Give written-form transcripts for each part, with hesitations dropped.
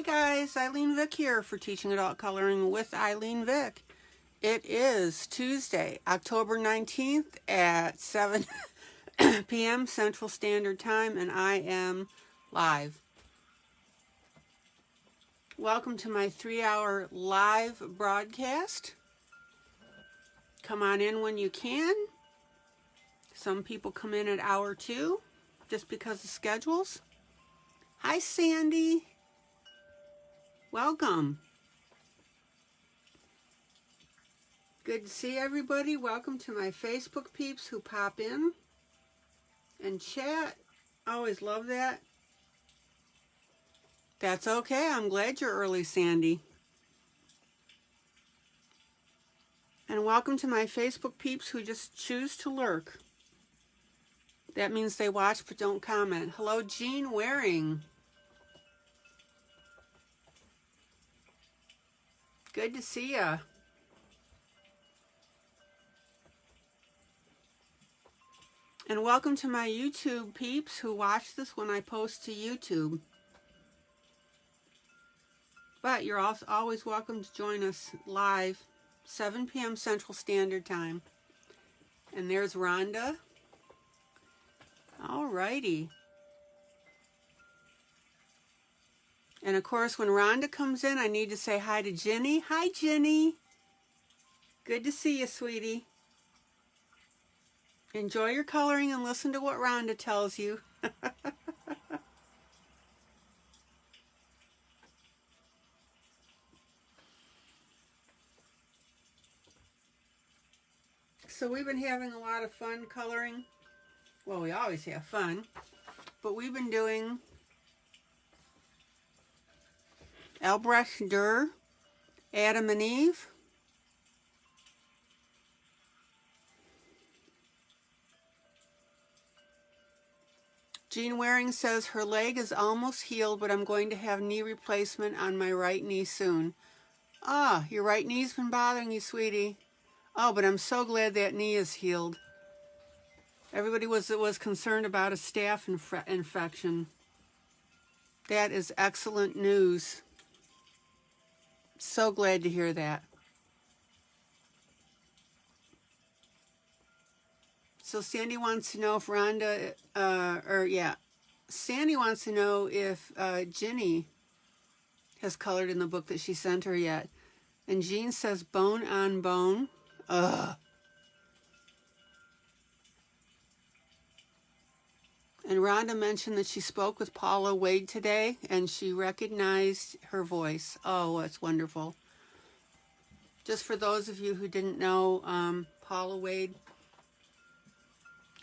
guys, ILene Vick here for Teaching Adult Coloring with ILene Vick. It is Tuesday, October 19th at 7 p.m. Central Standard Time, and I am live. Welcome to my 3-hour live broadcast. Come on in when you can. Some people come in at hour 2 just because of schedules. Hi, Sandy. Welcome. Good to see everybody. Welcome to my Facebook peeps who pop in and chat. Always love that. That's okay. I'm glad you're early, Sandy. And welcome to my Facebook peeps who just choose to lurk. That means they watch but don't comment. Hello, Jean Waring. Good to see ya. And welcome to my YouTube peeps who watch this when I post to YouTube. But you're also always welcome to join us live, 7 p.m. Central Standard Time. And there's Rhonda. Alrighty. And of course, when Rhonda comes in, I need to say hi to Jenny. Hi, Jenny. Good to see you, sweetie. Enjoy your coloring and listen to what Rhonda tells you. So we've been having a lot of fun coloring. Well, we always have fun. But we've been doing Albrecht Dürer, Adam and Eve. Jean Waring says her leg is almost healed, but I'm going to have knee replacement on my right knee soon. Ah, your right knee's been bothering you, sweetie. Oh, but I'm so glad that knee is healed. Everybody was concerned about a staph infection. That is excellent news. So glad to hear that. So Sandy wants to know if Rhonda, Sandy wants to know if Ginny has colored in the book that she sent her yet. And Jean says bone on bone. Ugh. And Rhonda mentioned that she spoke with Paula Wade today and she recognized her voice. Oh, that's wonderful. Just for those of you who didn't know, Paula Wade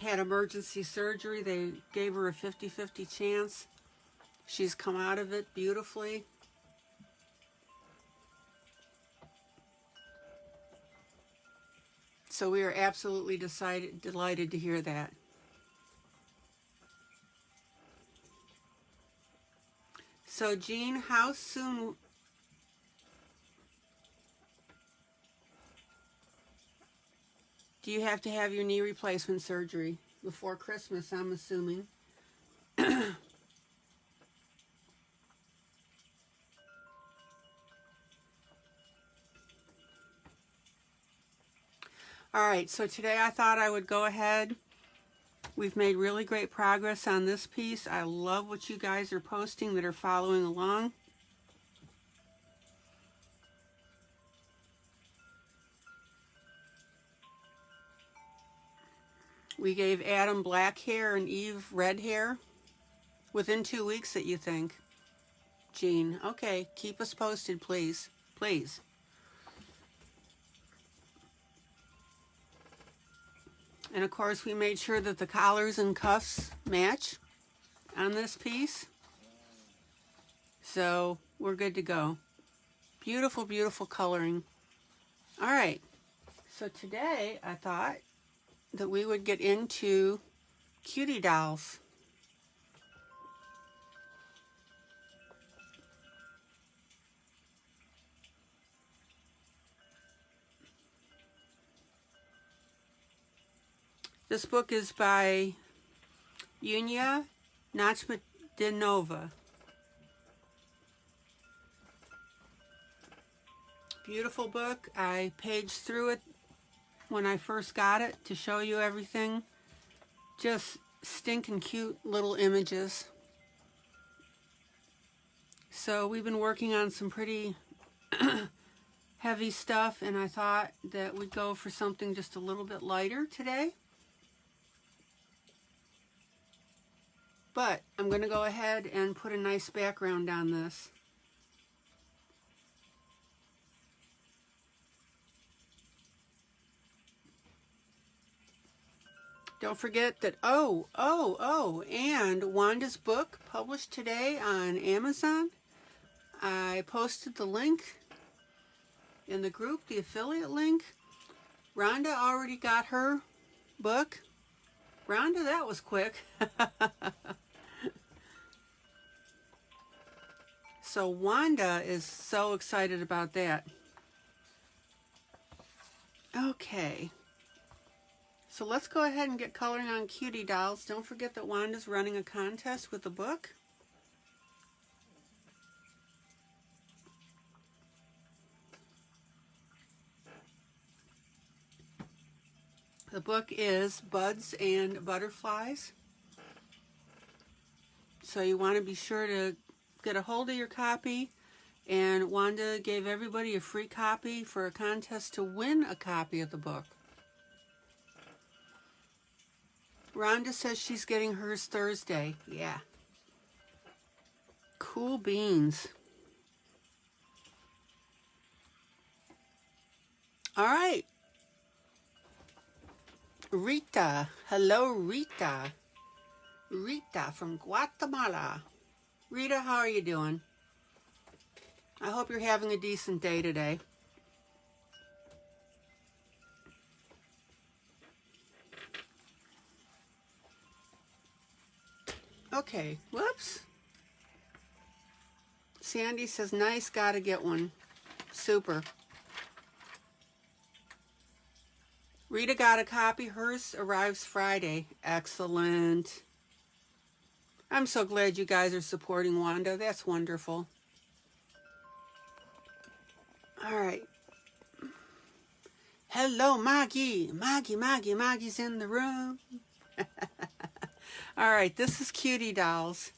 had emergency surgery. They gave her a 50-50 chance. She's come out of it beautifully. So we are absolutely delighted to hear that. So Jean, how soon do you have to have your knee replacement surgery? Before Christmas, I'm assuming. All right, so today I thought I would go ahead. We've made really great progress on this piece. I love what you guys are posting that are following along. We gave Adam black hair and Eve red hair within 2 weeks that you think. Jean, okay, keep us posted, please. Please. And of course, we made sure that the collars and cuffs match on this piece. So we're good to go. Beautiful, beautiful coloring. All right. So today I thought that we would get into Cutie dolls. This book is by Yuneya Nachmetdinova. Beautiful book. I paged through it when I first got it to show you everything. Just stinking cute little images. So we've been working on some pretty heavy stuff, and I thought that we'd go for something just a little bit lighter today. But I'm going to go ahead and put a nice background on this. Don't forget that, and Wanda's book published today on Amazon. I posted the link in the group, the affiliate link. Rhonda already got her book. Rhonda, that was quick. So Wanda is so excited about that. Okay. So let's go ahead and get coloring on Cutie dolls. Don't forget that Wanda's running a contest with the book. The book is Buds and Butterflies. So you want to be sure to get a hold of your copy. And Wanda gave everybody a free copy for a contest to win a copy of the book. Rhonda says she's getting hers Thursday. Yeah. Cool beans. All right. Rita. Hello, Rita. Rita from Guatemala. Rita, how are you doing? I hope you're having a decent day today. Okay, whoops. Sandy says, nice, gotta get one. Super. Rita got a copy. Hers arrives Friday. Excellent. I'm so glad you guys are supporting Wanda. That's wonderful. All right. Hello, Maggie. Maggie's in the room. All right, this is Cutie Dolls.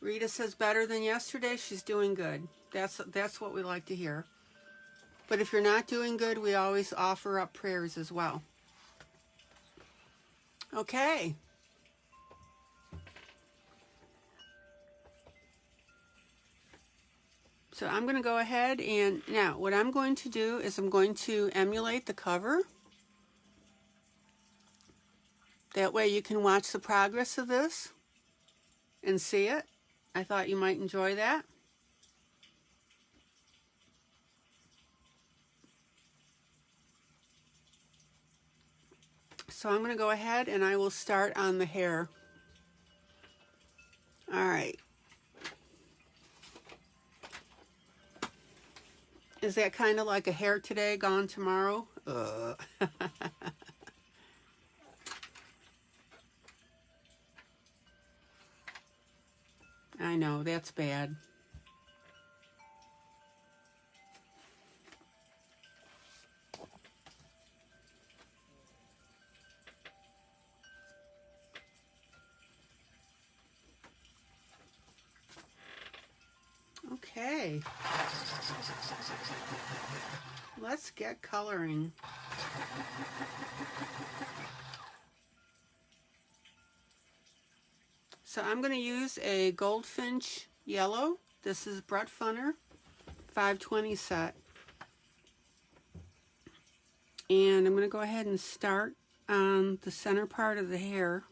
Rita says better than yesterday. She's doing good. That's what we like to hear. But if you're not doing good, we always offer up prayers as well. Okay. So I'm going to go ahead and now what I'm going to do is I'm going to emulate the cover. That way you can watch the progress of this and see it. I thought you might enjoy that. So I'm going to go ahead and I will start on the hair. All right. Is that kind of like a hair today, gone tomorrow? I know, that's bad. Okay. Let's get coloring. So I'm going to use a Goldfinch yellow. This is Brett Funner 520 set. And I'm going to go ahead and start on the center part of the hair.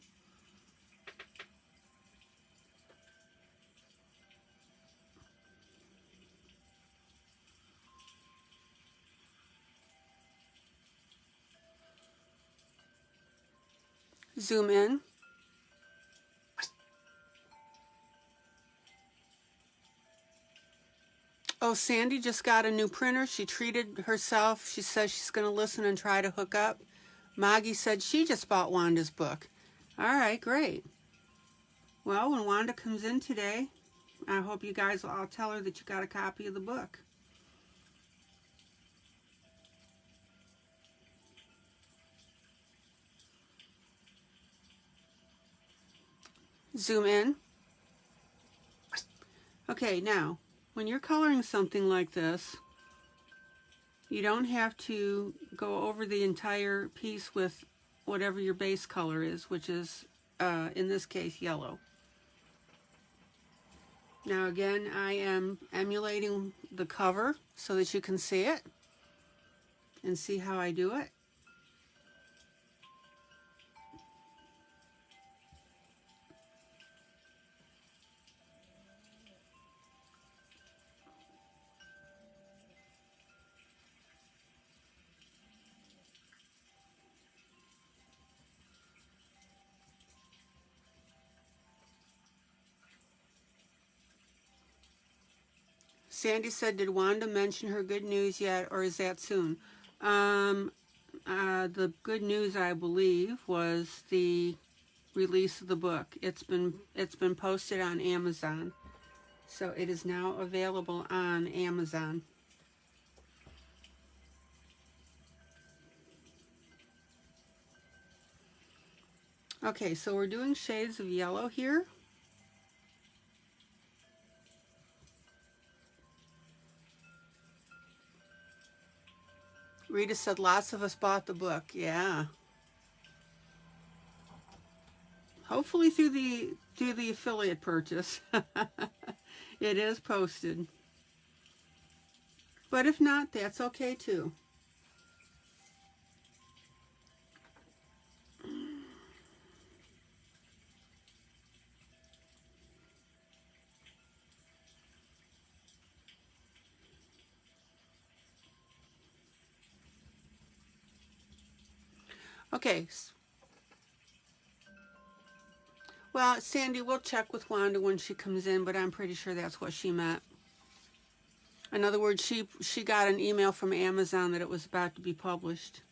Zoom in. Oh, Sandy just got a new printer. She treated herself. She says she's going to listen and try to hook up. Maggie said she just bought Wanda's book. All right, great. Well, when Wanda comes in today, I hope you guys will all tell her that you got a copy of the book. Zoom in. Okay, now, when you're coloring something like this, you don't have to go over the entire piece with whatever your base color is, which is, in this case, yellow. Now again, I am emulating the cover so that you can see it and see how I do it. Sandy said, did Wanda mention her good news yet, or is that soon? The good news, I believe, was the release of the book. It's been posted on Amazon, so it is now available on Amazon. Okay, so we're doing shades of yellow here. Rita said lots of us bought the book. Yeah. Hopefully through the affiliate purchase. It is posted. But if not, that's okay too. Okay. Well, Sandy, we'll check with Wanda when she comes in, but I'm pretty sure that's what she meant. In other words, she got an email from Amazon that it was about to be published.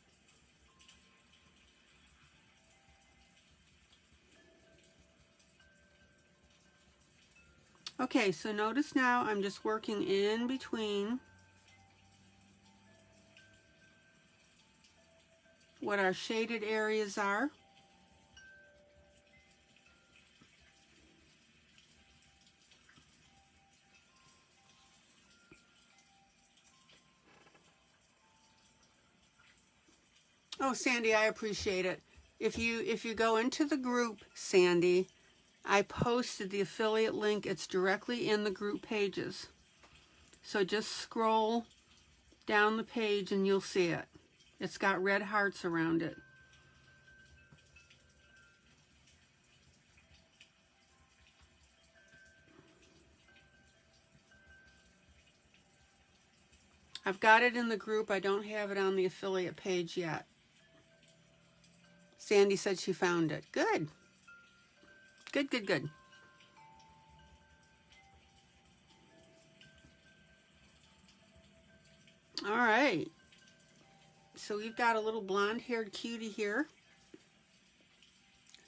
Okay, so notice now I'm just working in between what our shaded areas are. Oh, Sandy, I appreciate it. If you go into the group, Sandy, I posted the affiliate link. It's directly in the group pages. So just scroll down the page and you'll see it. It's got red hearts around it. I've got it in the group. I don't have it on the affiliate page yet. Sandy said she found it. Good. Good, good, good. All right. So we've got a little blonde-haired cutie here.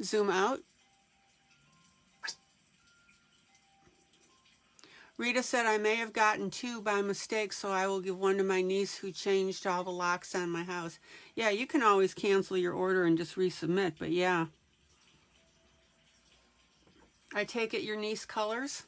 Zoom out. Rita said, I may have gotten 2 by mistake, so I will give one to my niece who changed all the locks on my house. Yeah, you can always cancel your order and just resubmit, but yeah. I take it your niece colors?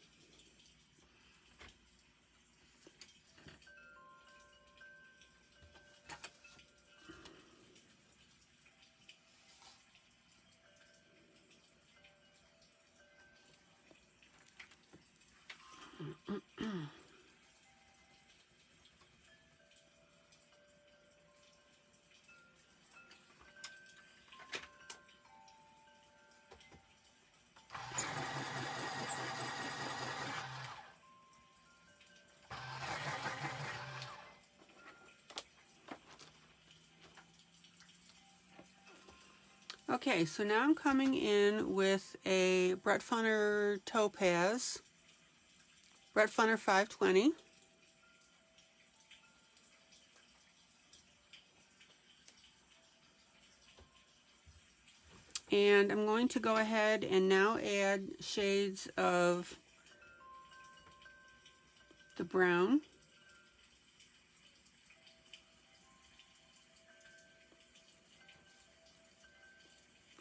Okay, so now I'm coming in with a Brett Funner Topaz, Brett Funner 520. And I'm going to go ahead and now add shades of brown.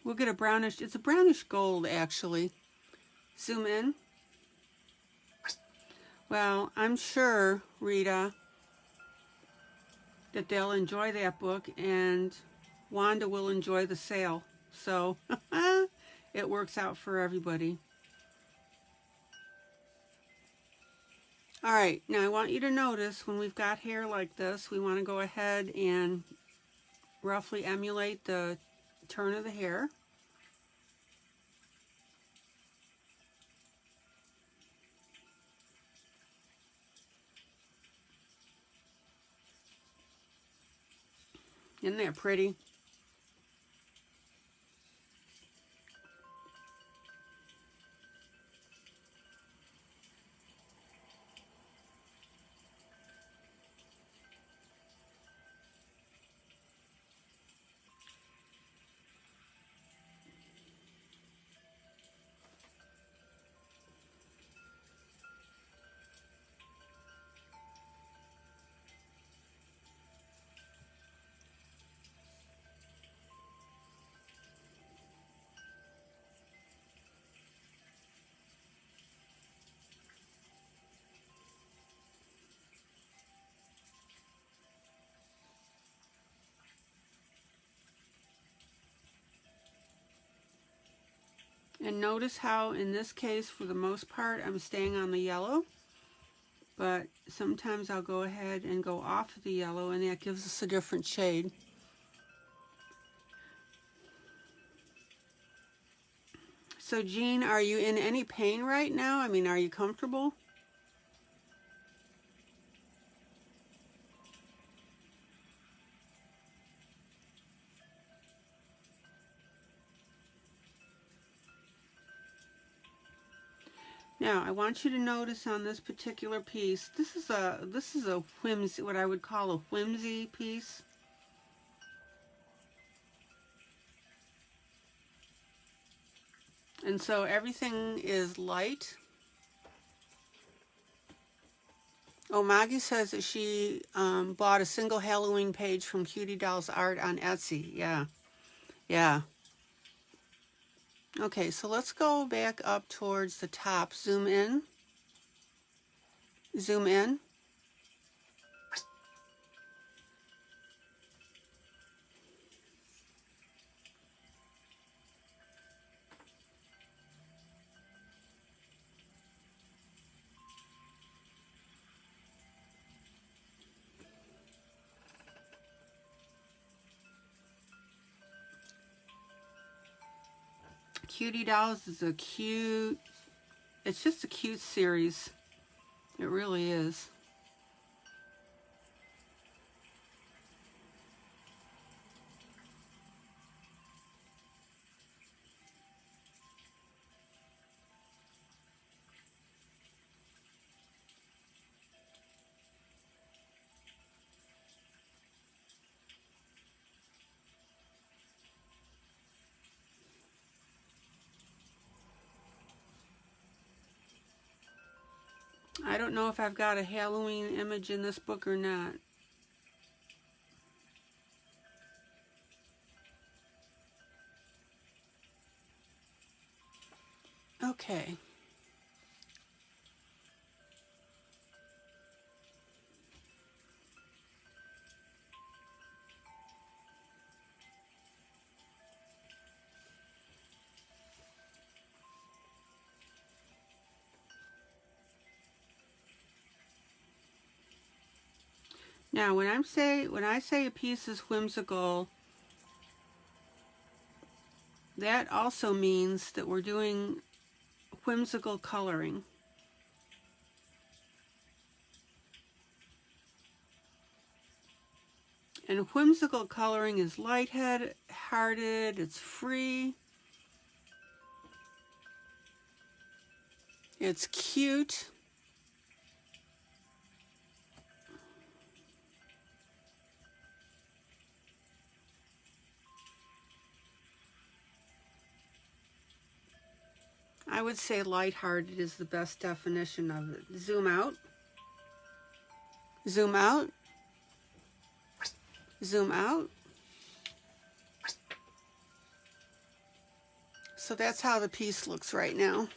We'll get a brownish, it's a brownish gold actually. Zoom in. Well, I'm sure, Rita, that they'll enjoy that book and Wanda will enjoy the sale. So it works out for everybody. All right, now I want you to notice when we've got hair like this, we want to go ahead and roughly emulate the turn of the hair. Isn't that pretty? And notice how in this case, for the most part, I'm staying on the yellow, but sometimes I'll go ahead and go off of the yellow and that gives us a different shade. So Jean, are you in any pain right now? I mean, are you comfortable? Now, I want you to notice on this particular piece, this is a whimsy, what I would call a whimsy piece. And so everything is light. Oh, Maggie says that she bought a single Halloween page from Cutie Doll's Art on Etsy. Yeah, yeah. Okay, so let's go back up towards the top. Zoom in. Zoom in. Cutie Dolls is a cute, it's just a cute series. It really is. I don't know if I've got a Halloween image in this book or not. Okay. Now, when I say a piece is whimsical, that also means that we're doing whimsical coloring. And whimsical coloring is light-hearted, it's free, it's cute. I would say lighthearted is the best definition of it. Zoom out. Zoom out, zoom out. So that's how the piece looks right now.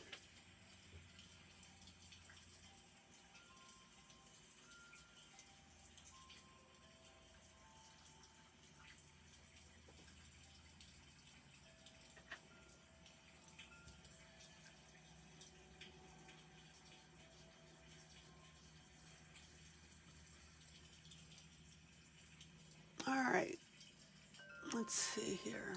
All right, let's see here.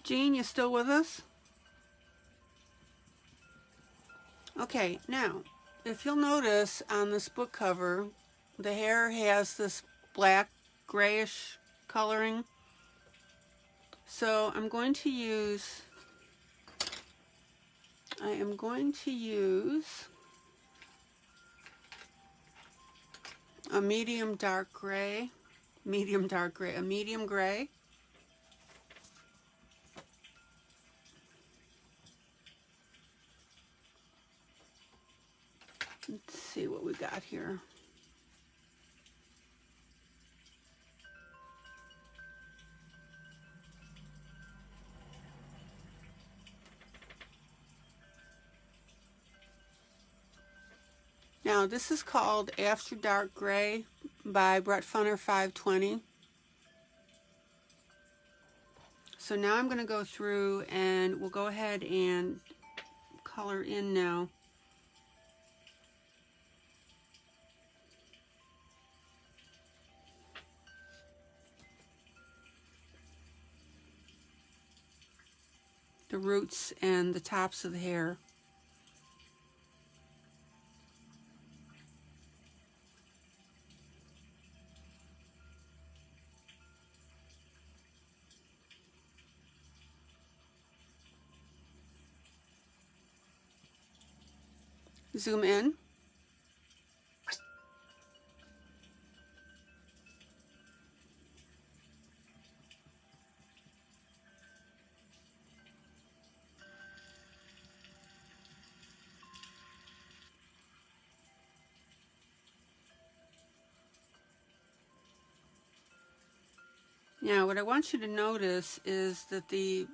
Jean, you still with us? Okay, now, if you'll notice on this book cover, the hair has this black grayish coloring. So I am going to use a medium gray. Let's see what we got here. Now this is called After Dark Gray by Brett Funner 520. So now I'm going to go through and we'll go ahead and color in now. The roots and the tops of the hair. Zoom in. Now what I want you to notice is that the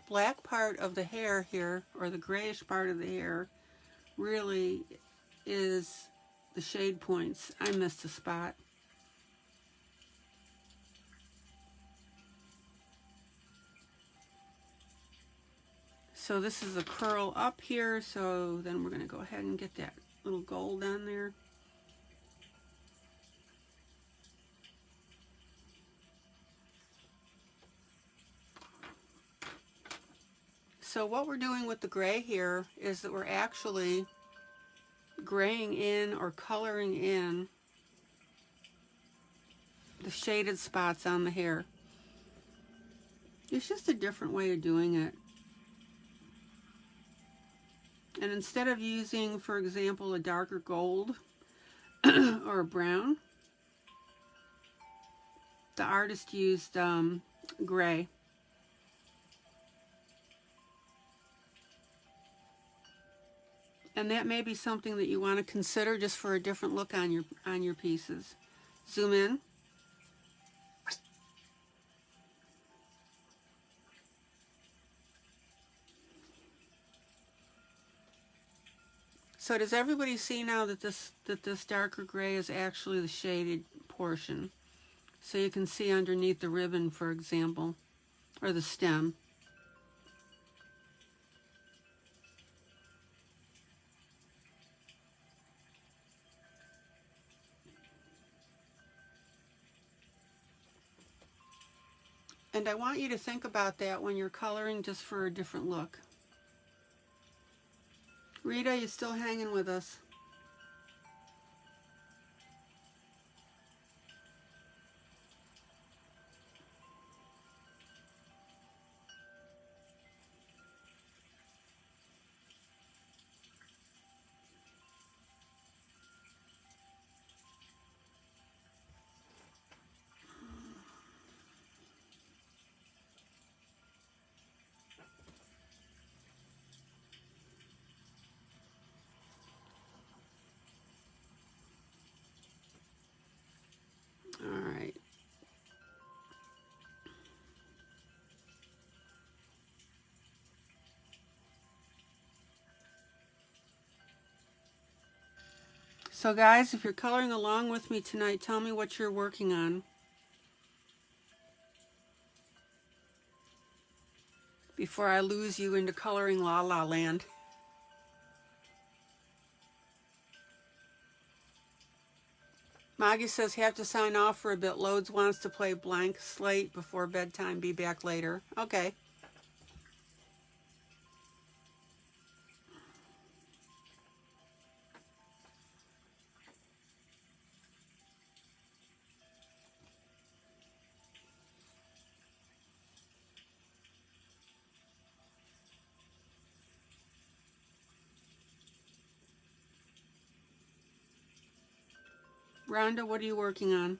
black part of the hair here, or the grayish part of the hair, really is the shade points. I missed a spot. So this is a curl up here, so then we're going to go ahead and get that little gold on there. So what we're doing with the gray here is that we're actually graying in or coloring in the shaded spots on the hair. It's just a different way of doing it. And instead of using, for example, a darker gold or a brown, the artist used gray. And that may be something that you want to consider just for a different look on your pieces. Zoom in. So does everybody see now that this darker gray is actually the shaded portion? So you can see underneath the ribbon, for example, or the stem. And I want you to think about that when you're coloring, just for a different look. Rita, you still hanging with us? So guys, if you're coloring along with me tonight, tell me what you're working on before I lose you into coloring La La Land. Maggie says, have to sign off for a bit. Loads wants to play blank slate before bedtime. Be back later. Okay. Rhonda, what are you working on?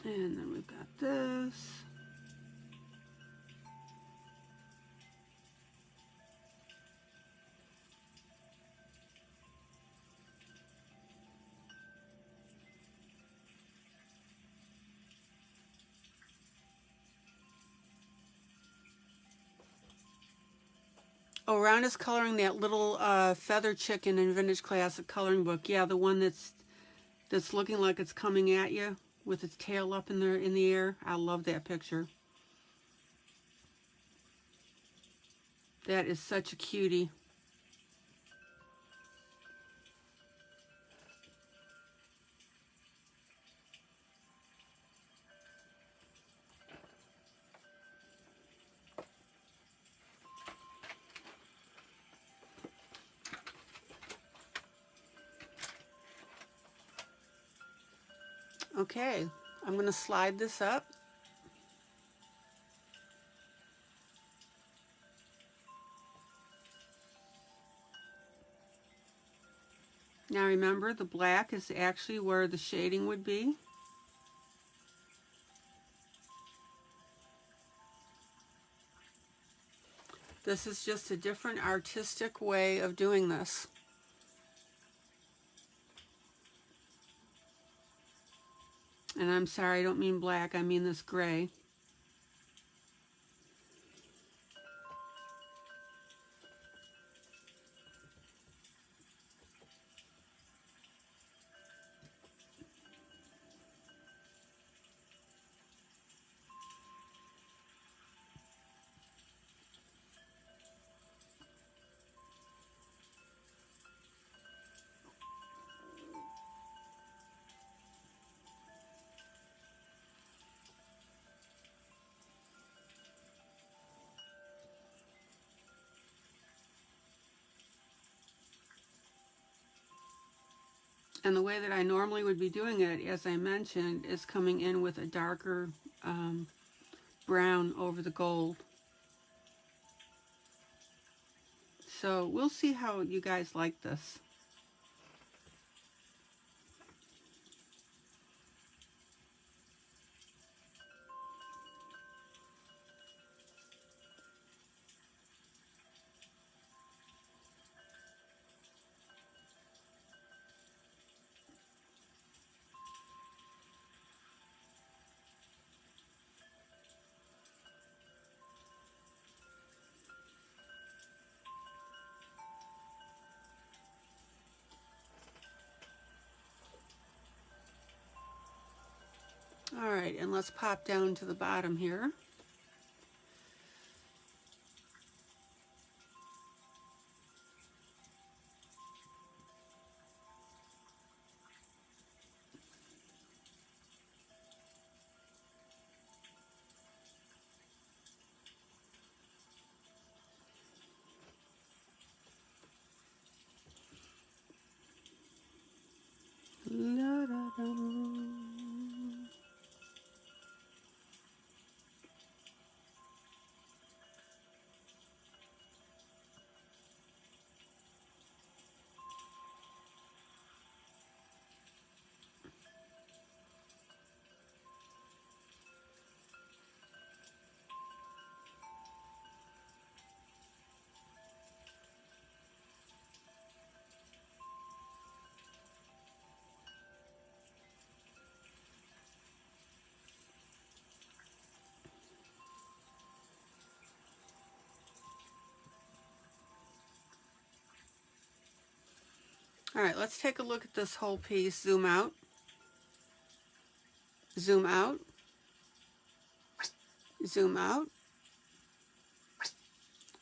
And then we've got this. Oh, Rhonda's coloring that little feather chicken in Vintage Classic Coloring Book. Yeah, the one that's looking like it's coming at you with its tail up in the air. I love that picture. That is such a cutie. Okay, I'm going to slide this up. Now remember, the black is actually where the shading would be. This is just a different artistic way of doing this. And I'm sorry, I don't mean black, I mean this gray. And the way that I normally would be doing it, as I mentioned, is coming in with a darker brown over the gold. So we'll see how you guys like this. All right, and let's pop down to the bottom here. La, da, da. All right, let's take a look at this whole piece. Zoom out, zoom out, zoom out.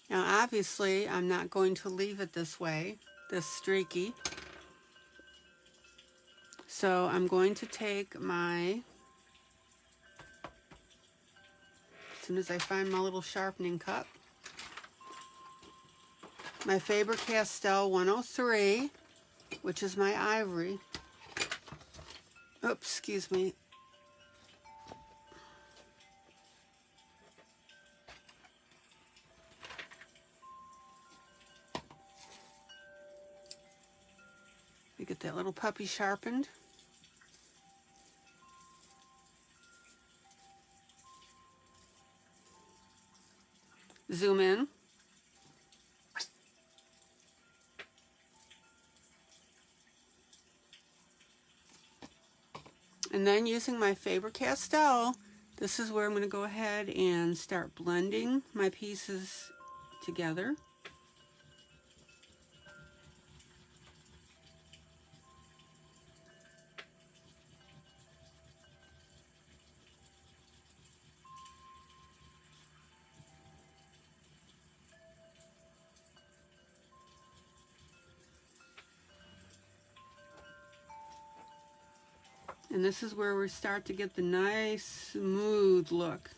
Now obviously I'm not going to leave it this way, this streaky. So I'm going to take my, as soon as I find my little sharpening cup, my Faber-Castell 103, which is my ivory. Oops, excuse me. We get that little puppy sharpened. Zoom in. And then using my Faber-Castell, this is where I'm going to go ahead and start blending my pieces together. And this is where we start to get the nice, smooth look.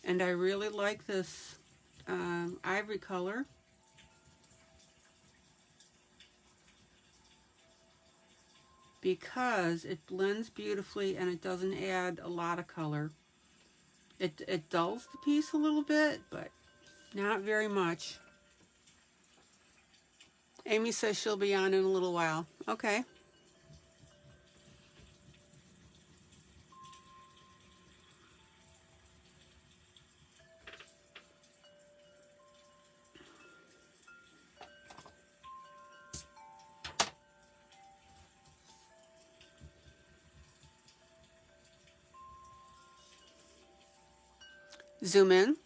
And I really like this ivory color. Because it blends beautifully and it doesn't add a lot of color. It dulls the piece a little bit, but not very much. Amy says she'll be on in a little while. Okay. Zoom in.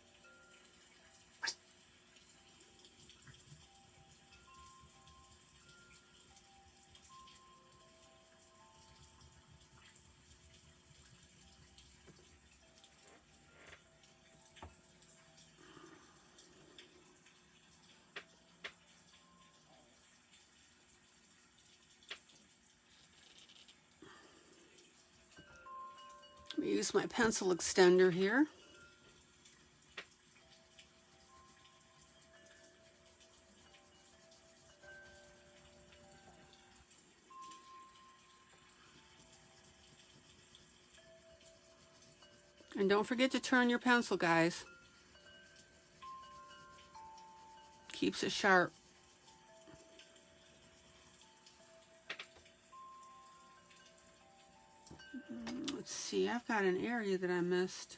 Let me use my pencil extender here. And don't forget to turn your pencil, guys. Keeps it sharp. Let's see, I've got an area that I missed.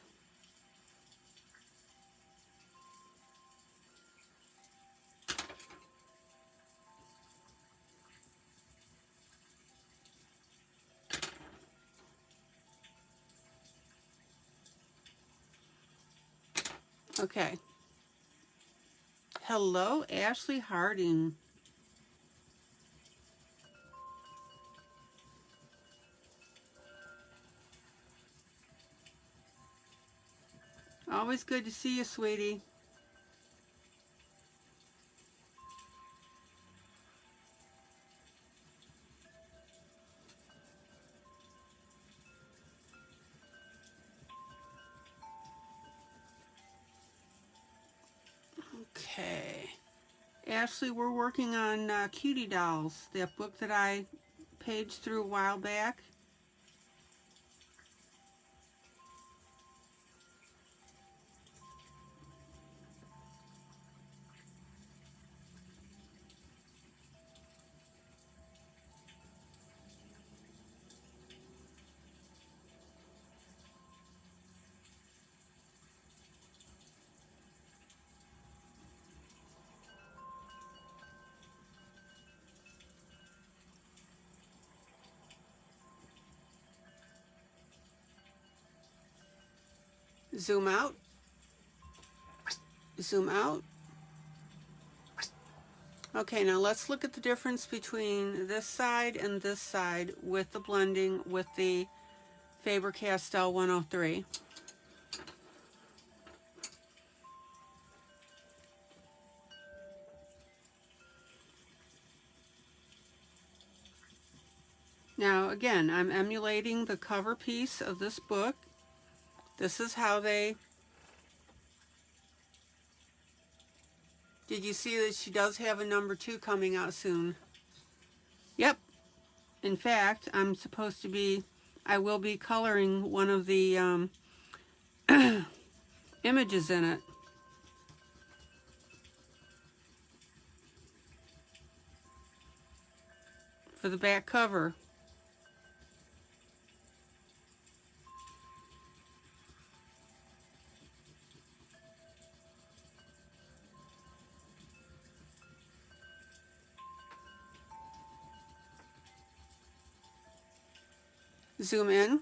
Okay. Hello, Ashley Harding. Always good to see you, sweetie. Okay. Ashley, we're working on Cutie Dolls, that book that I paged through a while back. Zoom out, zoom out. Okay, now let's look at the difference between this side and this side with the blending with the Faber-Castell 103. Now again, I'm emulating the cover piece of this book. This is how they... Did you see that she does have a number 2 coming out soon? Yep. In fact, I'm supposed to be... I will be coloring one of the images in it. For the back cover. Zoom in.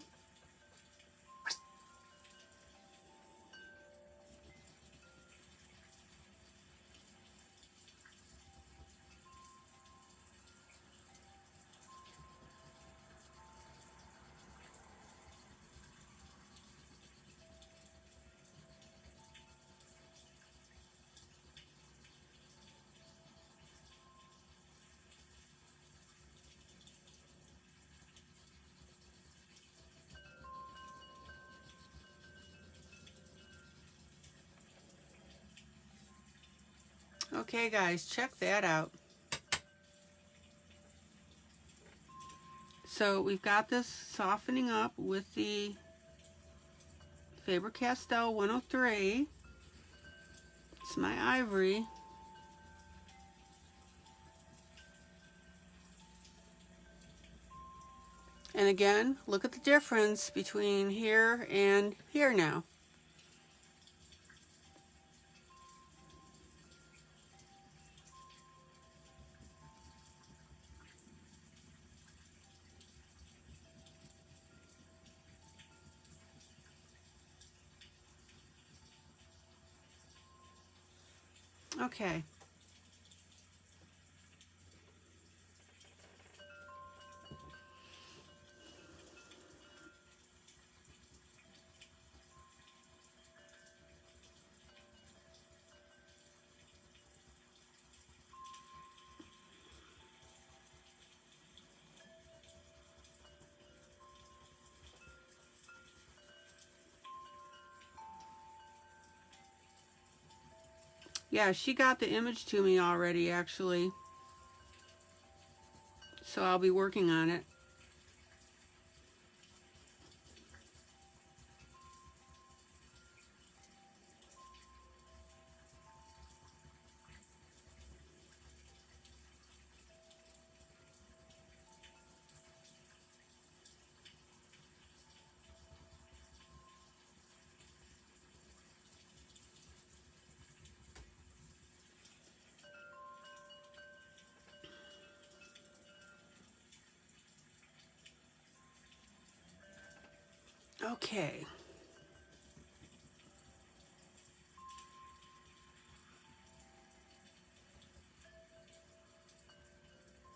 Okay guys, check that out. So we've got this softening up with the Faber-Castell 103. It's my ivory. And again, look at the difference between here and here now. Okay. Yeah, she got the image to me already, actually. So I'll be working on it. Okay.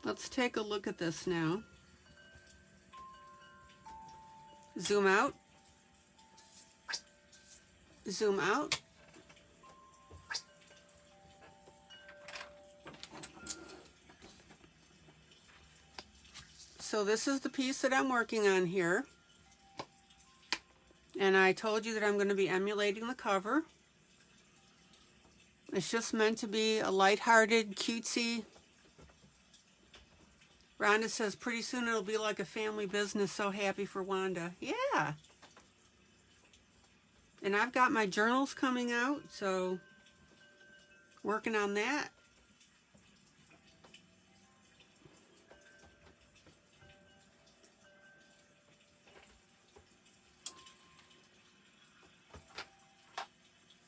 Let's take a look at this now. Zoom out. Zoom out. So this is the piece that I'm working on here. And I told you that I'm going to be emulating the cover. It's just meant to be a lighthearted, cutesy. Rhonda says, pretty soon it'll be like a family business, so happy for Wanda. Yeah. And I've got my journals coming out, so working on that.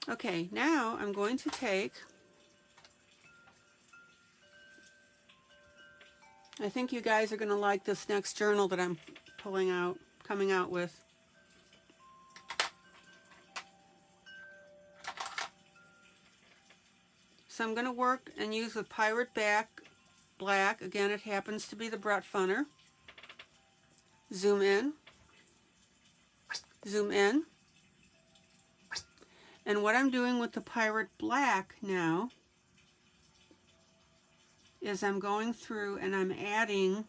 Okay, now I'm going to take, I think you guys are going to like this next journal that I'm coming out with. So I'm going to work and use the Pirate Black. Again, it happens to be the Brett Funner. Zoom in. Zoom in. And what I'm doing with the Pirate Black now is I'm going through and I'm adding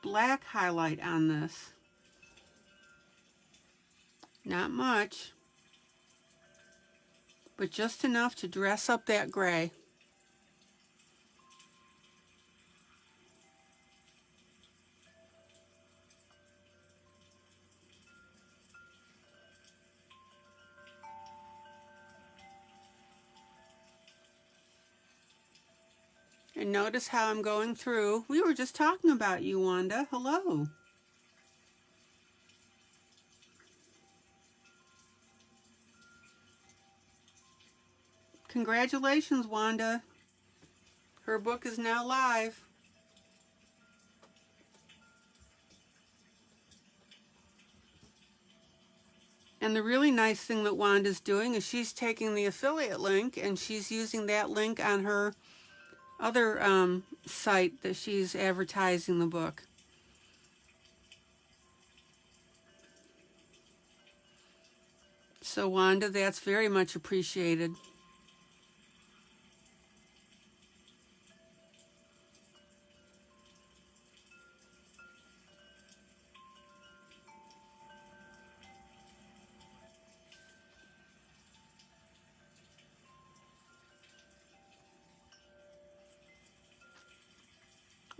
black highlight on this. Not much, but just enough to dress up that gray. And notice how I'm going through. We were just talking about you, Wanda. Hello. Congratulations, Wanda. Her book is now live. And the really nice thing that Wanda's doing is she's taking the affiliate link and she's using that link on her other site that she's advertising the book. So Wanda, that's very much appreciated.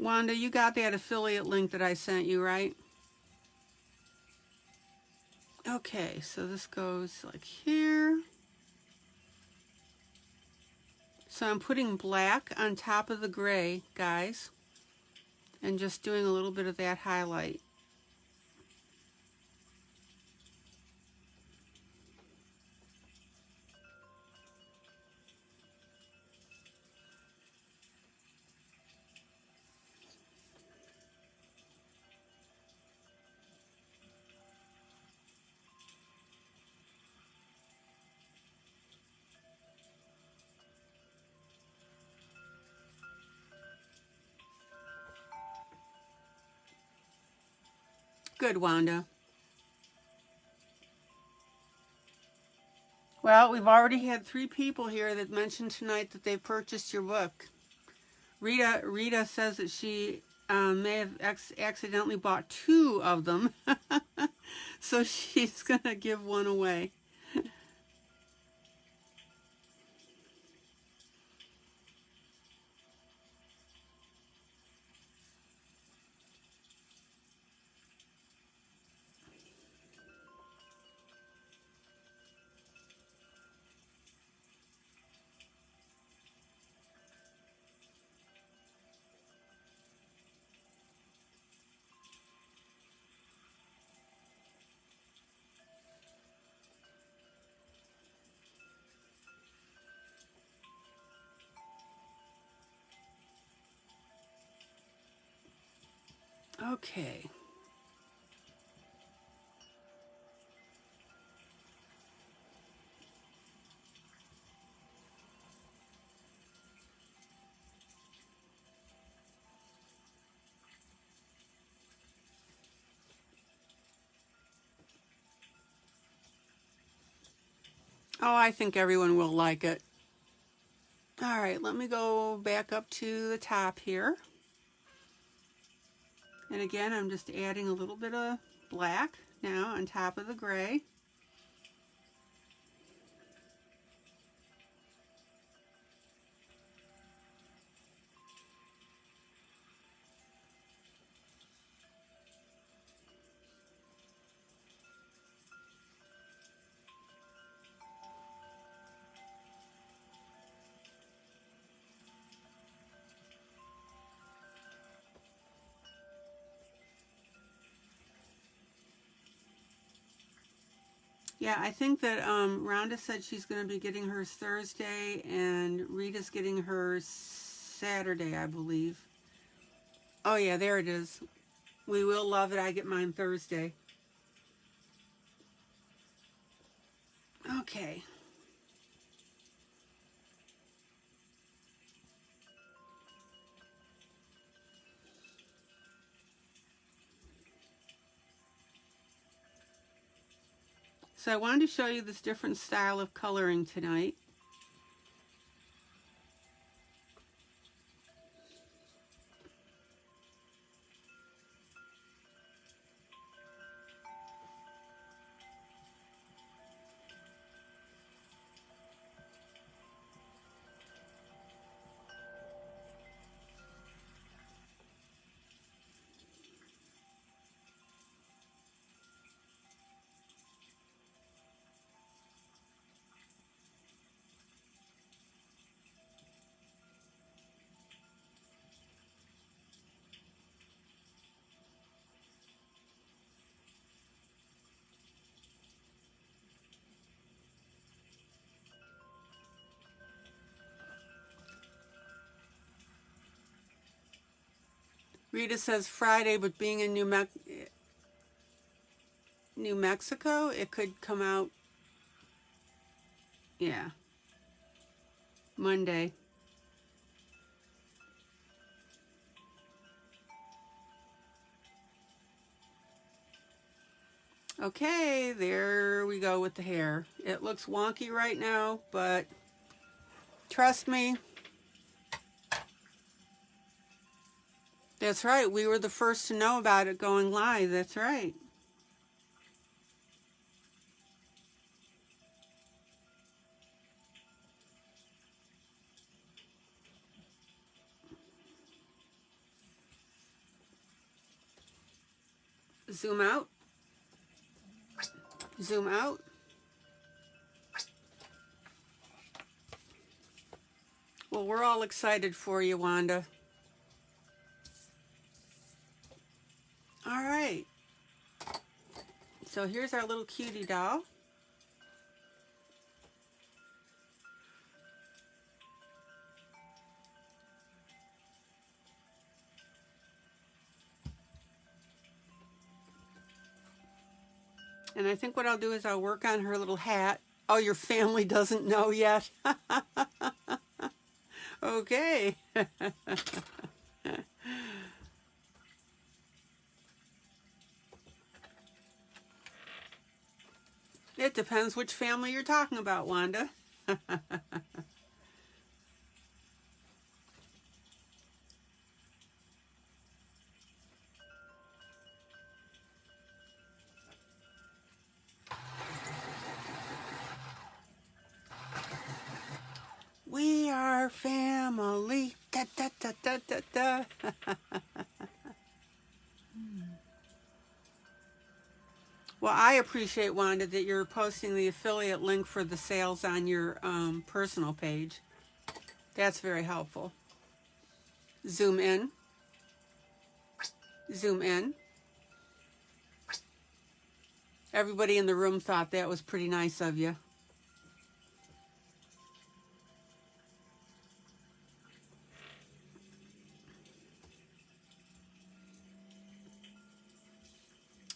Wanda, you got that affiliate link that I sent you, right? Okay, so this goes like here. So I'm putting black on top of the gray, guys, and just doing a little bit of that highlight. Good, Wanda. Well, we've already had 3 people here that mentioned tonight that they purchased your book. Rita says that she may have accidentally bought 2 of them, so she's going to give one away. Okay. Oh, I think everyone will like it. All right, let me go back up to the top here. And again, I'm just adding a little bit of black now on top of the gray. Yeah, I think that Rhonda said she's going to be getting hers Thursday, and Rita's getting hers Saturday, I believe. Oh yeah, there it is. We will love it. I get mine Thursday. Okay. So I wanted to show you this different style of coloring tonight. Rita says Friday, but being in New Mexico, it could come out, yeah, Monday. Okay, there we go with the hair. It looks wonky right now, but trust me. That's right. We were the first to know about it going live. That's right. Zoom out. Zoom out. Well, we're all excited for you, Wanda. All right. So here's our little cutie doll. And I think what I'll do is I'll work on her little hat. Oh, your family doesn't know yet? Okay. It depends which family you're talking about, Wanda. We are family. Da, da, da, da, da, da. Well, I appreciate, Wanda, that you're posting the affiliate link for the sales on your personal page. That's very helpful. Zoom in. Zoom in. Everybody in the room thought that was pretty nice of you.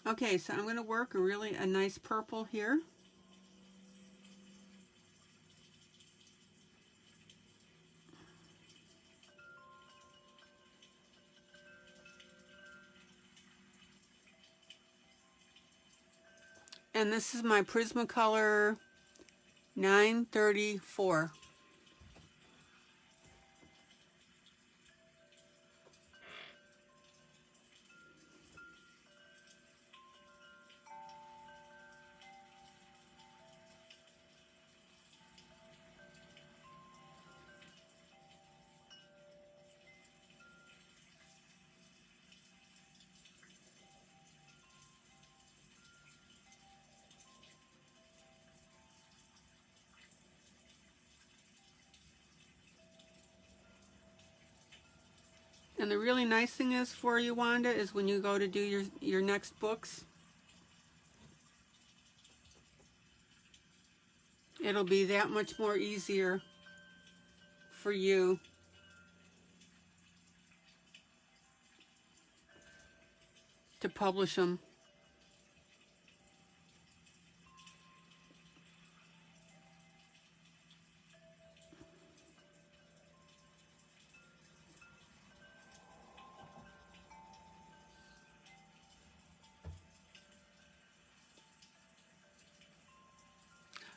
Okay, so I'm going to work a nice purple here. And this is my Prismacolor 934. And the really nice thing is for you, Wanda, is when you go to do your next books, it'll be that much more easier for you to publish them.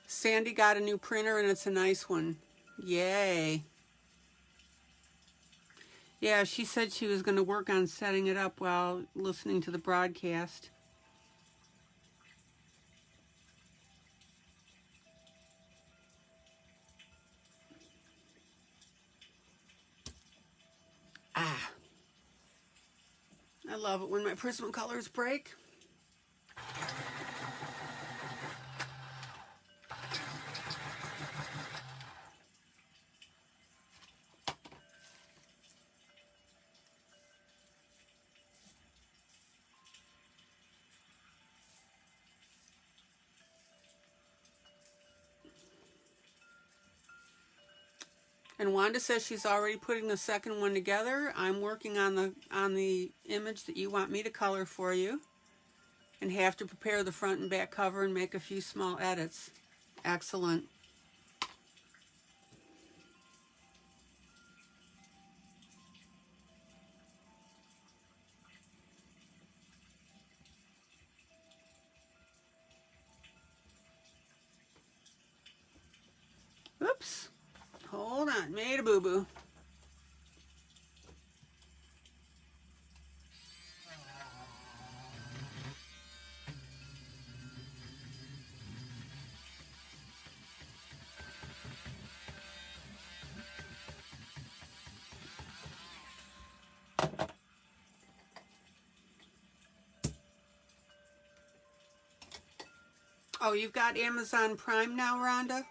Sandy got a new printer and it's a nice one. Yay. Yeah, she said she was going to work on setting it up while listening to the broadcast. Ah, I love it when my Prismacolors break. And Wanda says she's already putting the second one together. I'm working on the image that you want me to color for you, and have to prepare the front and back cover and make a few small edits. Excellent. Oops. Hold on. Made a boo-boo. Oh, you've got Amazon Prime now, Rhonda?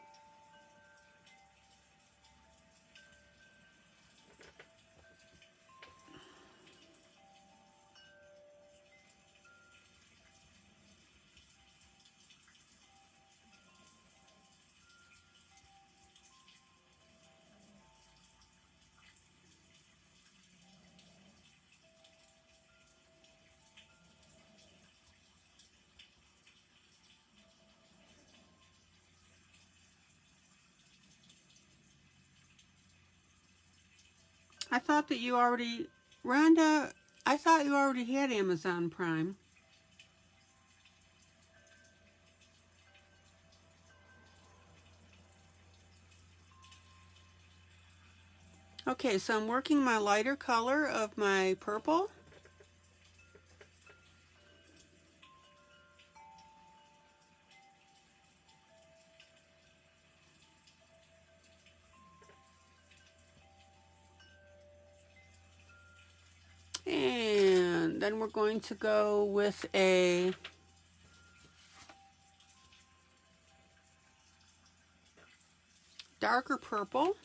I thought that you already, Rhonda, I thought you already had Amazon Prime. Okay, so I'm working my lighter color of my purple. And then we're going to go with a darker purple.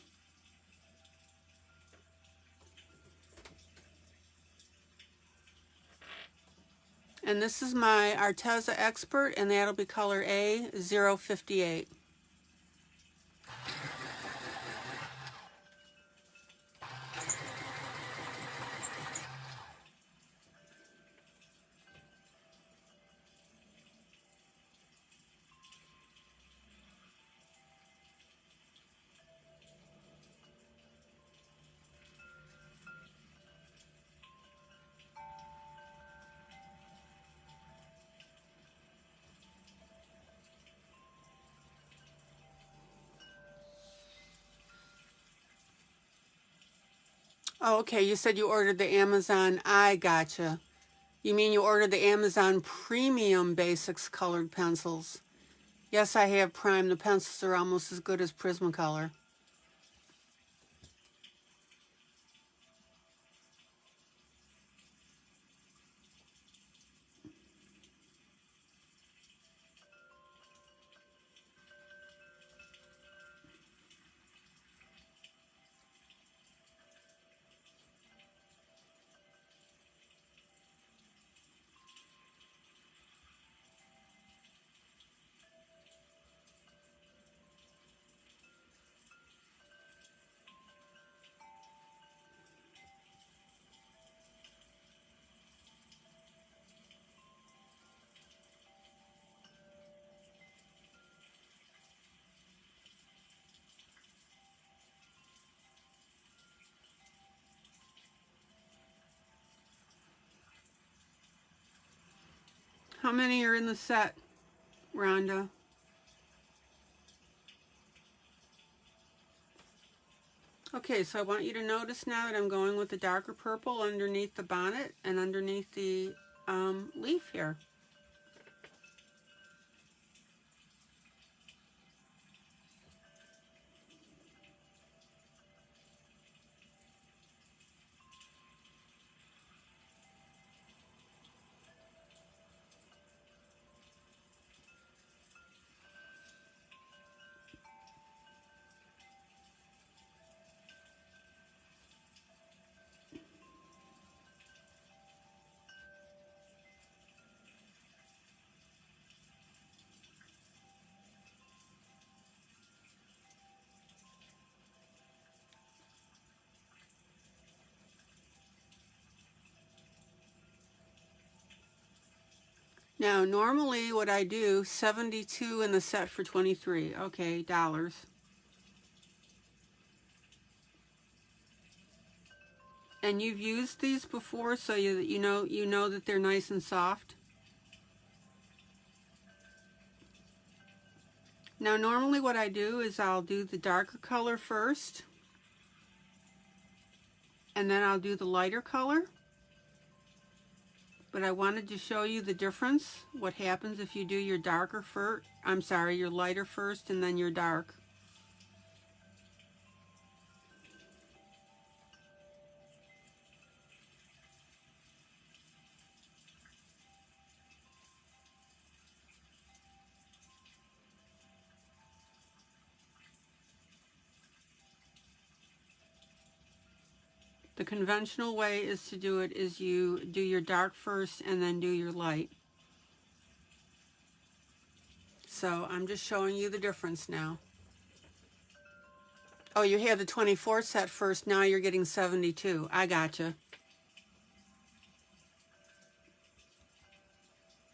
And this is my Arteza Expert, and that'll be color A058. Oh, okay, you said you ordered the Amazon. I gotcha. You mean you ordered the Amazon Premium Basics colored pencils. Yes, I have Prime. The pencils are almost as good as Prismacolor. How many are in the set, Rhonda? Okay, so I want you to notice now that I'm going with the darker purple underneath the bonnet and underneath the leaf here. Now, normally what I do, 72 in the set for 23. Okay, dollars. And you've used these before, so you know that they're nice and soft. Now, normally what I do is I'll do the darker color first, and then I'll do the lighter color. But I wanted to show you the difference, what happens if you do your darker first, your lighter first and then your dark. The conventional way is to do it is you do your dark first and then do your light. So I'm just showing you the difference now. Oh, you had the 24 set first, now you're getting 72. I gotcha.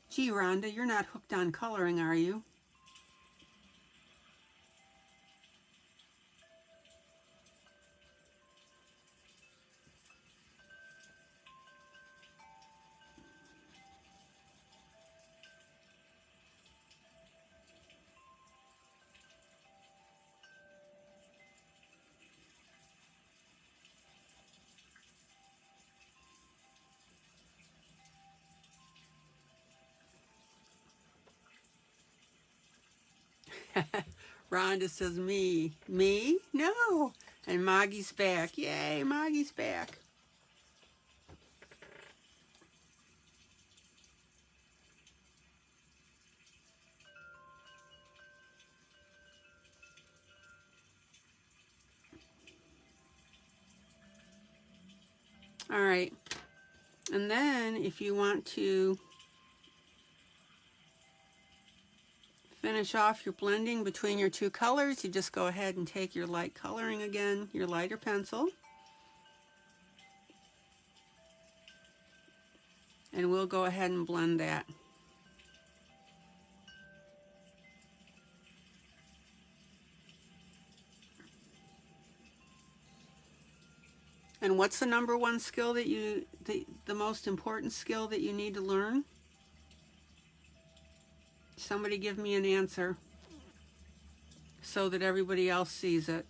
Gee, Rhonda, you're not hooked on coloring, are you? Rhonda says me. Me? No. And Maggie's back. Yay, Maggie's back. All right. And then if you want to finish off your blending between your two colors, you just go ahead and take your light coloring again, your lighter pencil, and we'll go ahead and blend that. And what's the number one skill that the most important skill that you need to learn? Somebody give me an answer so that everybody else sees it.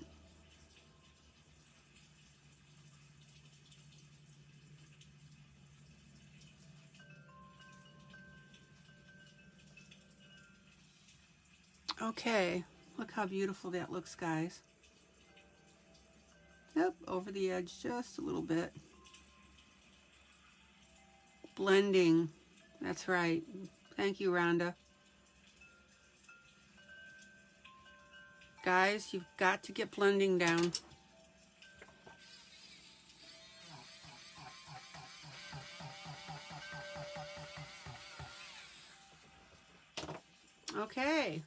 Okay, look how beautiful that looks, guys. Yep, over the edge just a little bit. Blending, that's right. Thank you, Rhonda. Guys, you've got to get blending down. Okay.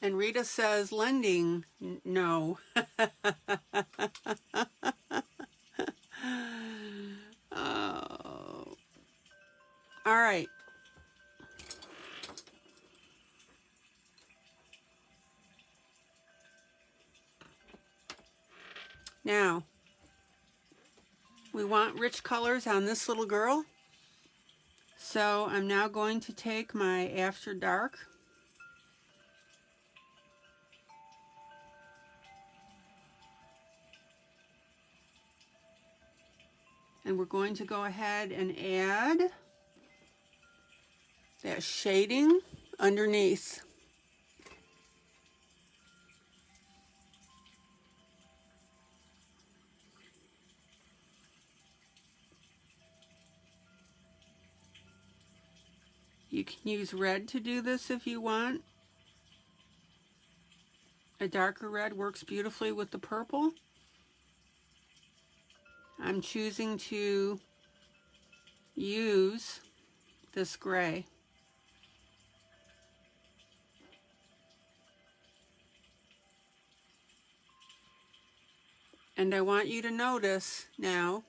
And Rita says, lending, no. Oh. All right. Now, We want rich colors on this little girl. So I'm now going to take my After Dark and we're going to go ahead and add that shading underneath. You can use red to do this if you want. A darker red works beautifully with the purple. I'm choosing to use this gray. And I want you to notice now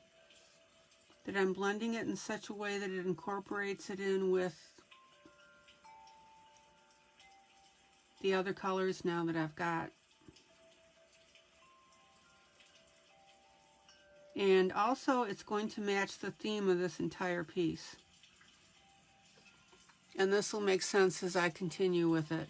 that I'm blending it in such a way that it incorporates it in with the other colors now that I've got. And also it's going to match the theme of this entire piece. And this will make sense as I continue with it.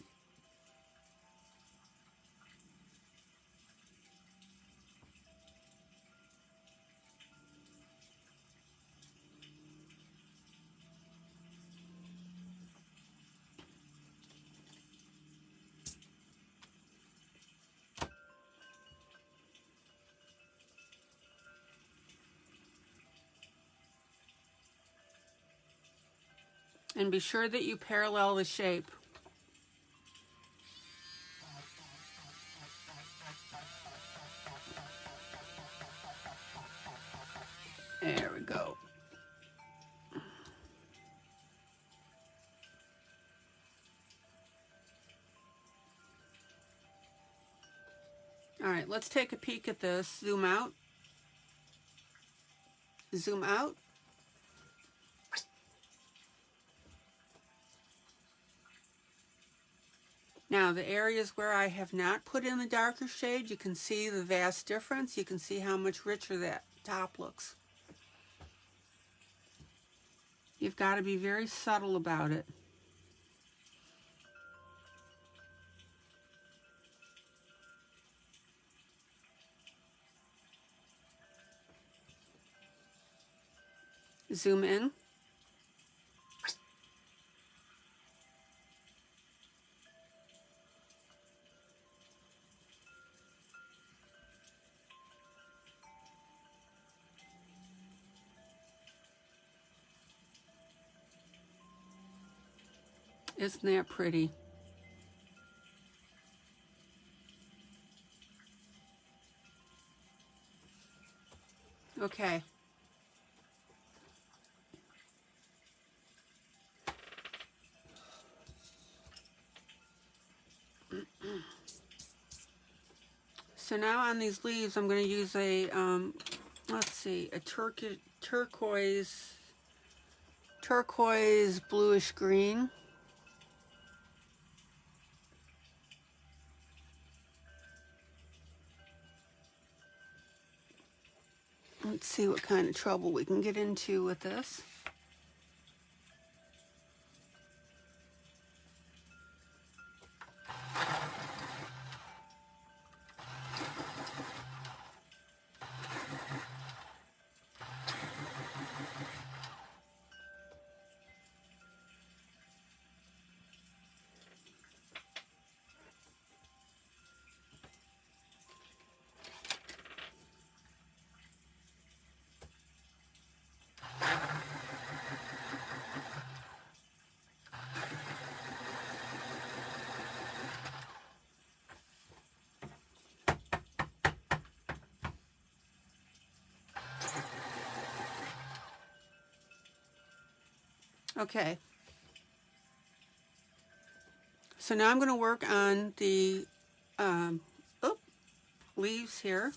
And be sure that you parallel the shape. There we go. All right, let's take a peek at this. Zoom out. Zoom out. Now, the areas where I have not put in the darker shade, you can see the vast difference. You can see how much richer that top looks. You've got to be very subtle about it. Zoom in. Isn't that pretty? Okay. So now on these leaves, I'm going to use a, let's see, a turquoise bluish green. Let's see what kind of trouble we can get into with this. Okay. So now I'm going to work on the leaves here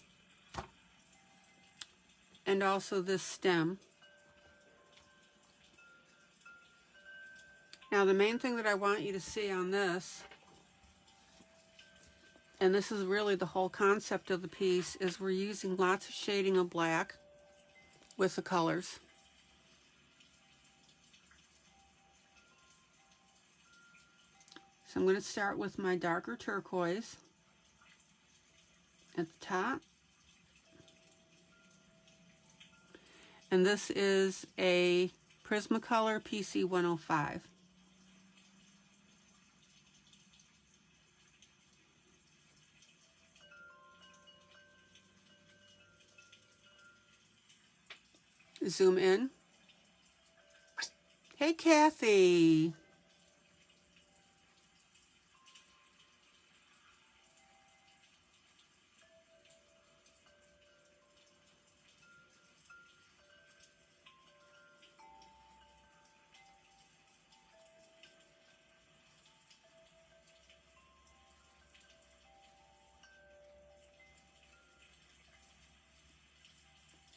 and also this stem. Now the main thing that I want you to see on this, and this is really the whole concept of the piece, is we're using lots of shading of black with the colors. So I'm going to start with my darker turquoise at the top. And this is a Prismacolor PC 105. Zoom in. Hey, Kathy.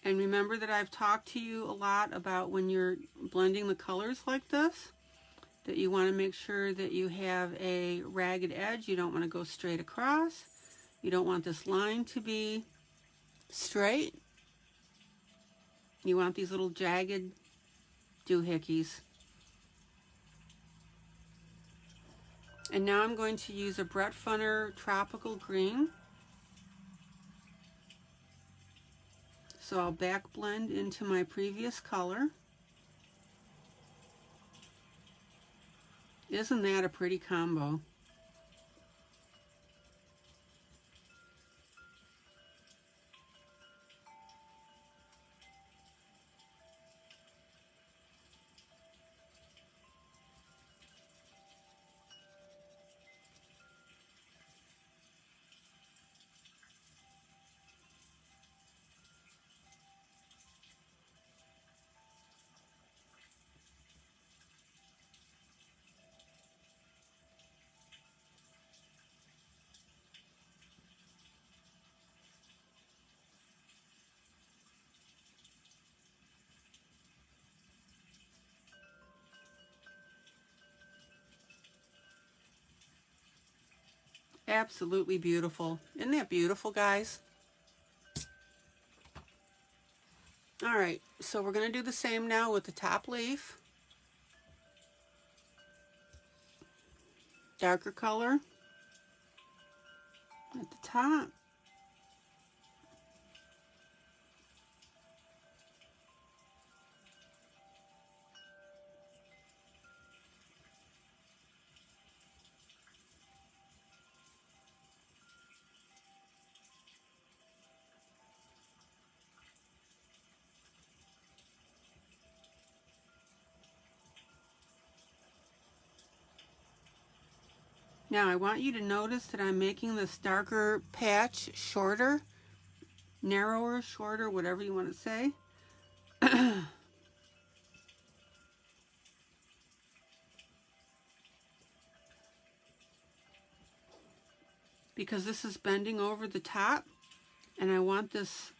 And remember that I've talked to you a lot about when you're blending the colors like this, that you want to make sure that you have a ragged edge. You don't want to go straight across. You don't want this line to be straight. You want these little jagged doohickeys. And now I'm going to use a Brett Funner Tropical Green. So I'll back blend into my previous color. Isn't that a pretty combo? Absolutely beautiful. Isn't that beautiful, guys? All right, so we're going to do the same now with the top leaf. Darker color at the top. Now I want you to notice that I'm making this darker patch shorter, narrower, shorter, whatever you want to say. Because this is bending over the top, and I want this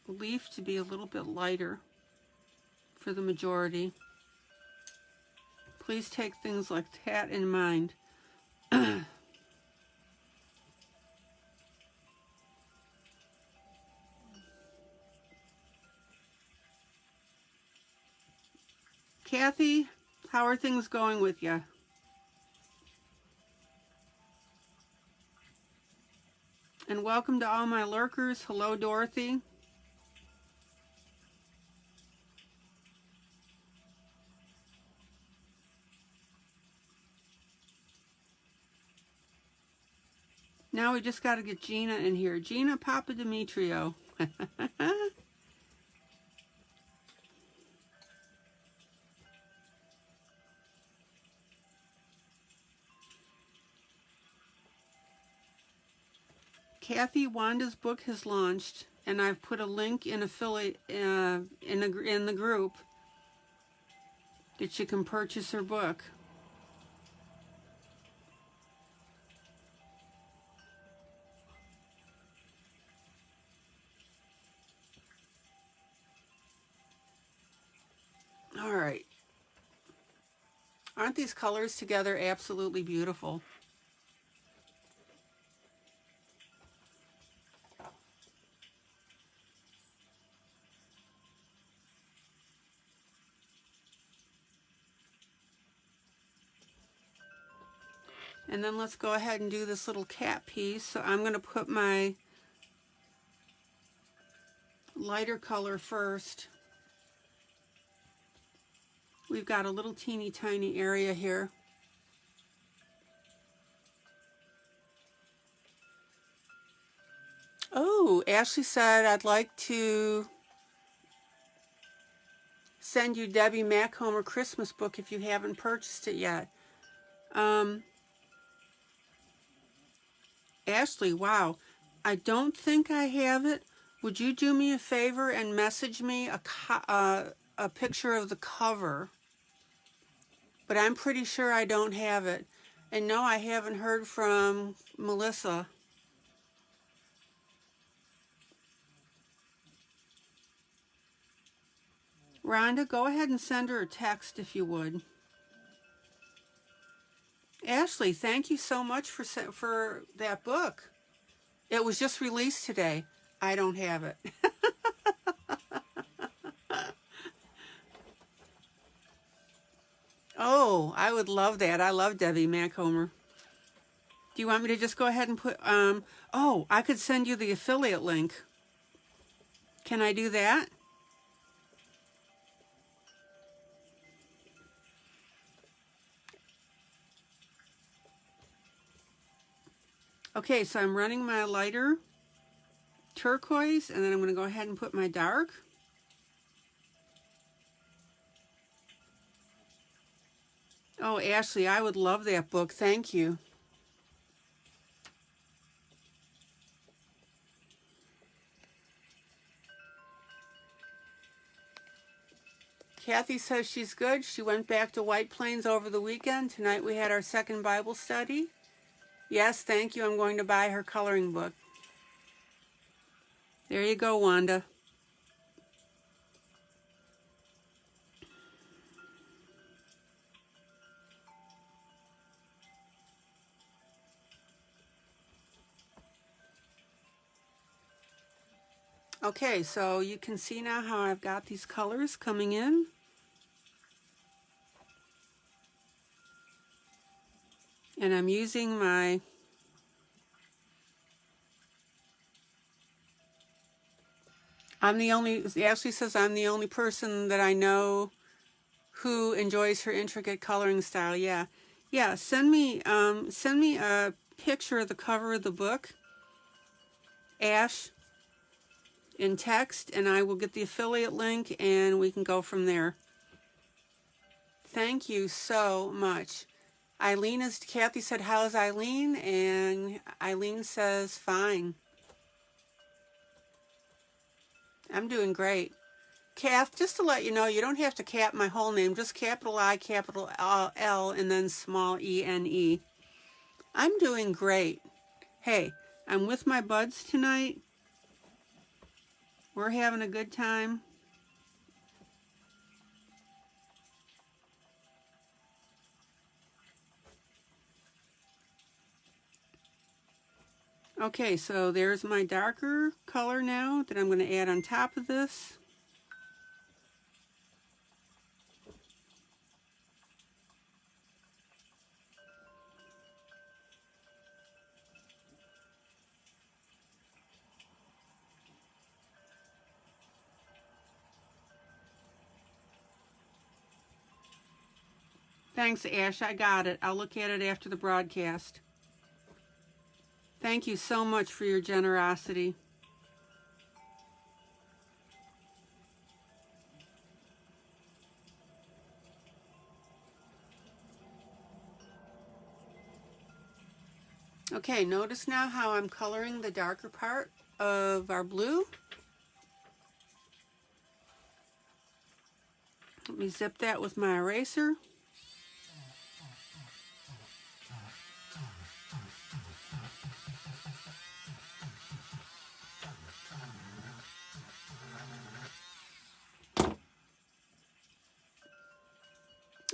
leaf to be a little bit lighter for the majority. Please take things like that in mind. Kathy, how are things going with you? And welcome to all my lurkers. Hello, Dorothy. Now we just got to get Gina in here. Gina Papademetrio. Kathy, Wanda's book has launched, and I've put a link in affiliate in the group that you can purchase her book. All right. Aren't these colors together absolutely beautiful? And then let's go ahead and do this little cat piece. So I'm going to put my lighter color first. We've got a little teeny tiny area here. Oh, Ashley said, I'd like to send you Debbie Macomber Christmas book if you haven't purchased it yet. Ashley, wow. I don't think I have it. Would you do me a favor and message me a picture of the cover? But I'm pretty sure I don't have it. And no, I haven't heard from Melissa. Rhonda, go ahead and send her a text if you would. Ashley, thank you so much for that book. It was just released today. I don't have it. Oh, I would love that. I love Debbie Macomber. Do you want me to just go ahead and put, oh, I could send you the affiliate link. Can I do that? Okay, so I'm running my lighter turquoise, and then I'm going to go ahead and put my dark. Oh, Ashley, I would love that book. Thank you. Kathy says she's good. She went back to White Plains over the weekend. Tonight we had our second Bible study. Yes, thank you. I'm going to buy her coloring book. There you go, Wanda. Okay, so you can see now how I've got these colors coming in. And I'm using my Ashley says I'm the only person that I know who enjoys her intricate coloring style. Yeah. Yeah, send me a picture of the cover of the book, Ash, in text, and I will get the affiliate link and we can go from there. Thank you so much. Kathy said, how's ILene? And ILene says, fine. I'm doing great. Kath, just to let you know, you don't have to cap my whole name, just capital I, capital L, and then small E-N-E. I'm doing great. Hey, I'm with my buds tonight. We're having a good time. Okay, so there's my darker color now that I'm going to add on top of this. Thanks, Ash. I got it. I'll look at it after the broadcast. Thank you so much for your generosity. Okay, notice now how I'm coloring the darker part of our blue. Let me zip that with my eraser.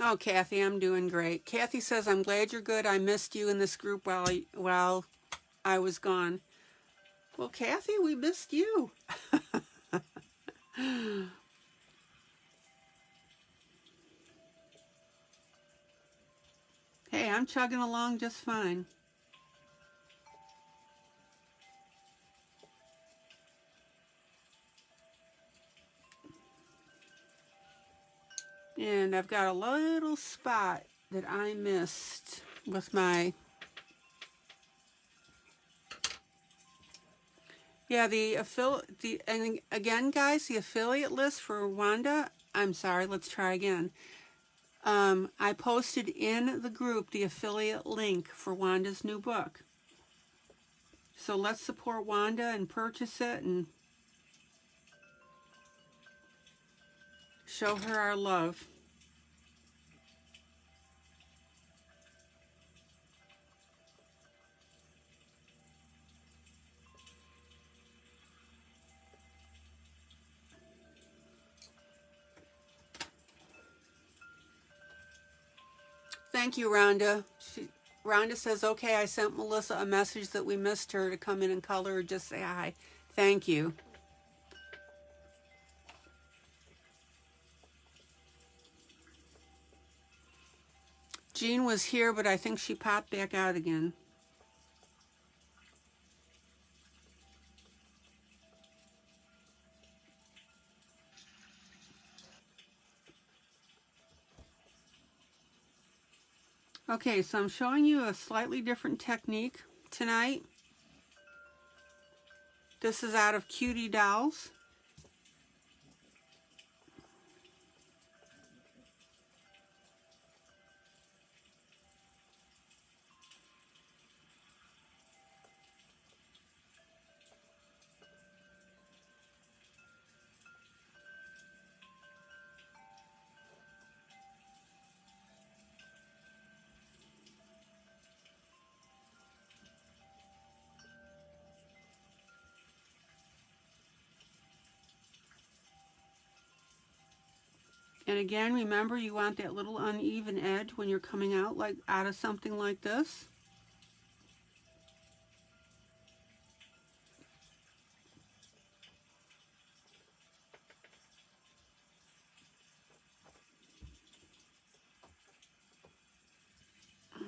Oh, Kathy, I'm doing great. Kathy says, I'm glad you're good. I missed you in this group while I was gone. Well, Kathy, we missed you. Hey, I'm chugging along just fine. And I've got a little spot that I missed with my, yeah, and again, guys, the affiliate list for Wanda, I'm sorry, let's try again. I posted in the group the affiliate link for Wanda's new book. So let's support Wanda and purchase it and show her our love. Thank you, Rhonda. Rhonda says, okay, I sent Melissa a message that we missed her to come in and color or just say hi. Thank you. Jean was here, but I think she popped back out again. Okay, so I'm showing you a slightly different technique tonight. This is out of Cutie Dolls. And again, remember, you want that little uneven edge when you're coming out out of something like this.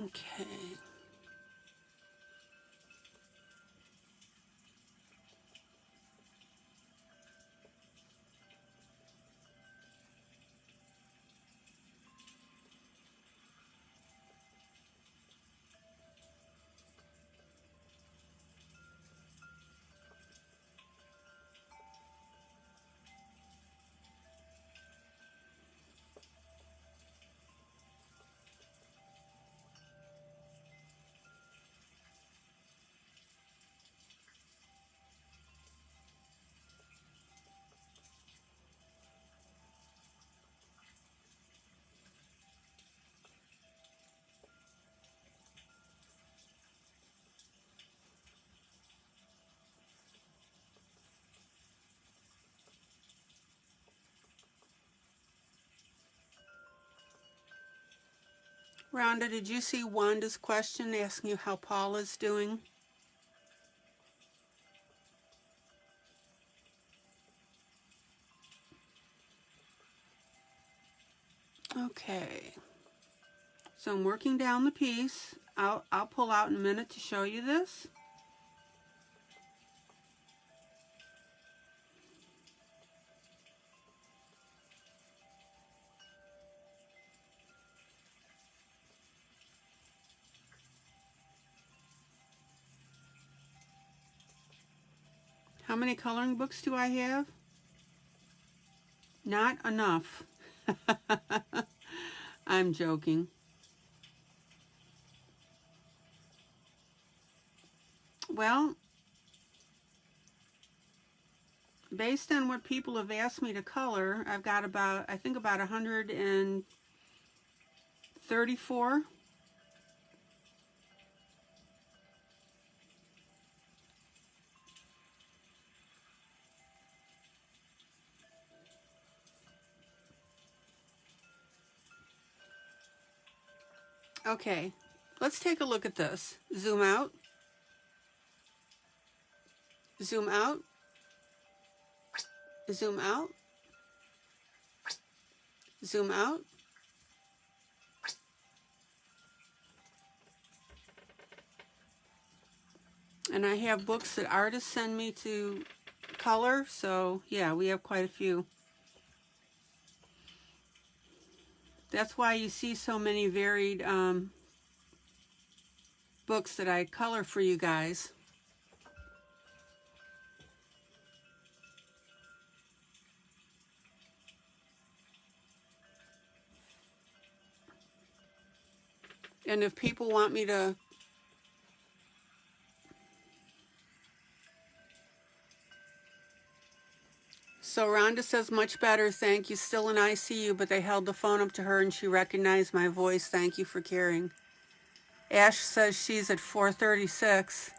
Okay. Rhonda, did you see Wanda's question asking you how Paula's doing? Okay. So I'm working down the piece. I'll pull out in a minute to show you this. How many coloring books do I have? Not enough. I'm joking. Well, based on what people have asked me to color, I've got about, I think about 134. Okay, let's take a look at this. Zoom out. Zoom out. Zoom out. Zoom out. And I have books that artists send me to color, so yeah, we have quite a few. That's why you see so many varied books that I color for you guys. And if people want me to... So Rhonda says, much better, thank you. Still in ICU, but they held the phone up to her and she recognized my voice. Thank you for caring. Ash says she's at 436.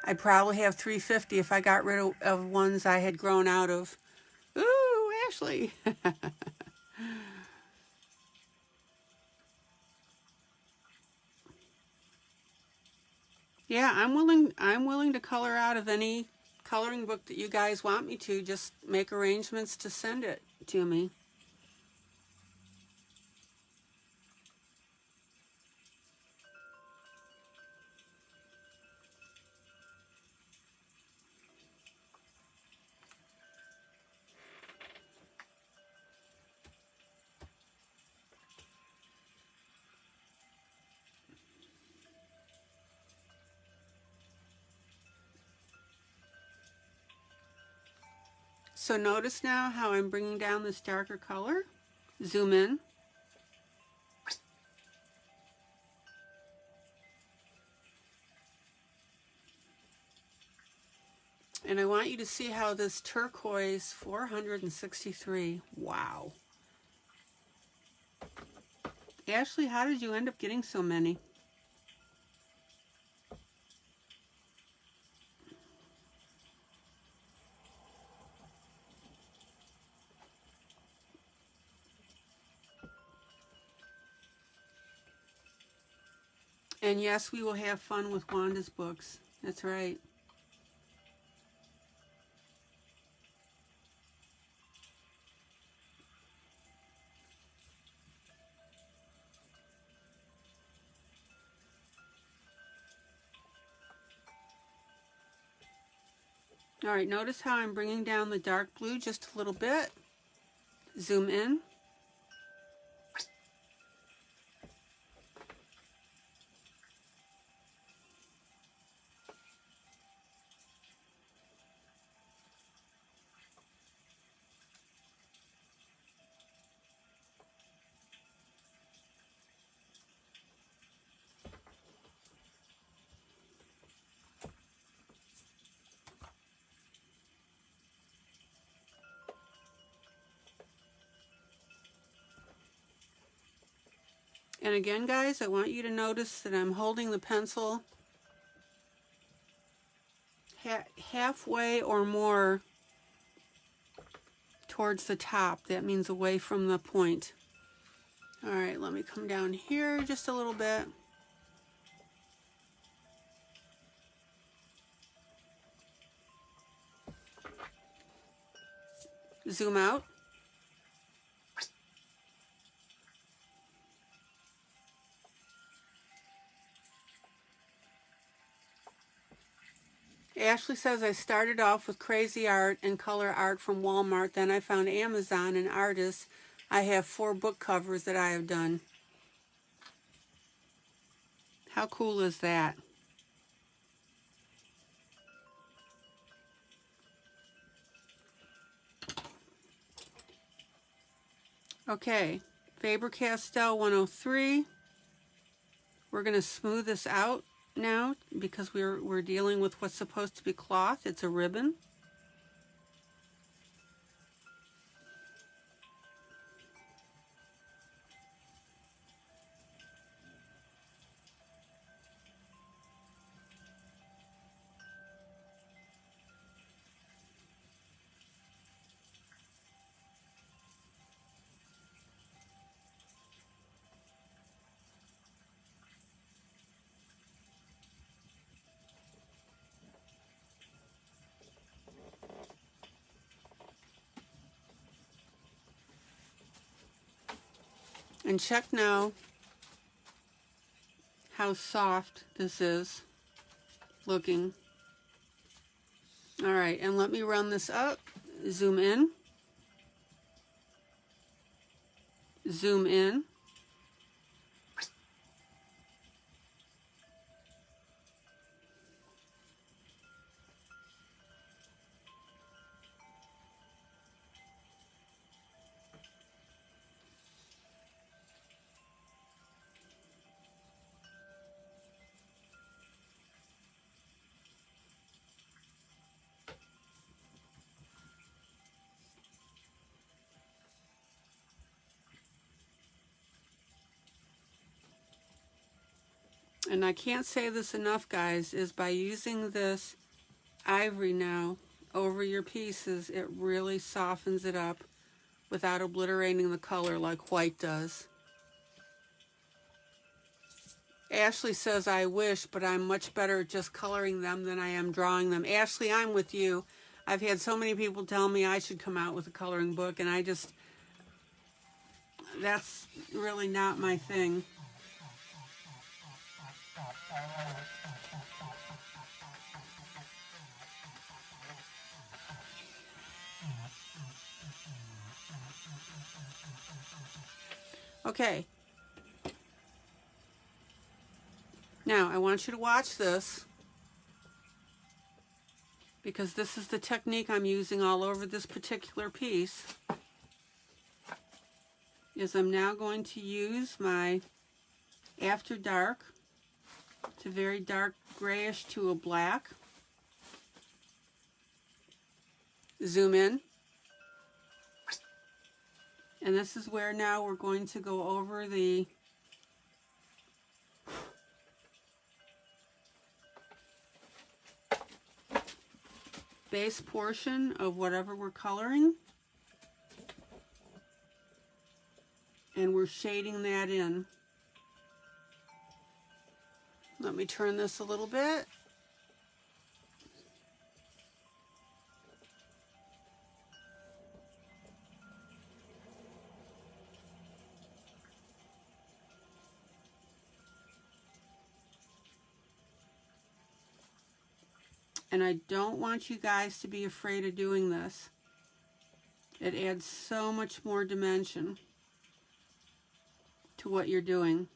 I'd probably have 350 if I got rid of ones I had grown out of. Ooh, Ashley. Yeah, I'm willing to color out of any coloring book that you guys want me to. Just make arrangements to send it to me. So notice now how I'm bringing down this darker color. Zoom in. And I want you to see how this turquoise, 463, wow. Ashley, how did you end up getting so many? And yes, we will have fun with Wanda's books. That's right. All right, notice how I'm bringing down the dark blue just a little bit. Zoom in. And again, guys, I want you to notice that I'm holding the pencil halfway or more towards the top. That means away from the point. All right, let me come down here just a little bit. Zoom out. Ashley says, I started off with crazy art and color art from Walmart. Then I found Amazon and artists. I have 4 book covers that I have done. How cool is that? Okay, Faber-Castell 103. We're going to smooth this out now because we're dealing with what's supposed to be cloth. It's a ribbon. And check now how soft this is. looking. All right, and let me run this up. Zoom in. Zoom in. And I can't say this enough, guys, is by using this ivory now over your pieces, it really softens it up without obliterating the color like white does. Ashley says, I wish, but I'm much better at just coloring them than I am drawing them. Ashley, I'm with you. I've had so many people tell me I should come out with a coloring book, and that's really not my thing. Okay. Now, I want you to watch this, because this is the technique I'm using all over this particular piece. Is I'm now going to use my After Dark to very dark grayish to a black. Zoom in. And this is where now we're going to go over the base portion of whatever we're coloring. And we're shading that in. Let me turn this a little bit. And I don't want you guys to be afraid of doing this. It adds so much more dimension to what you're doing.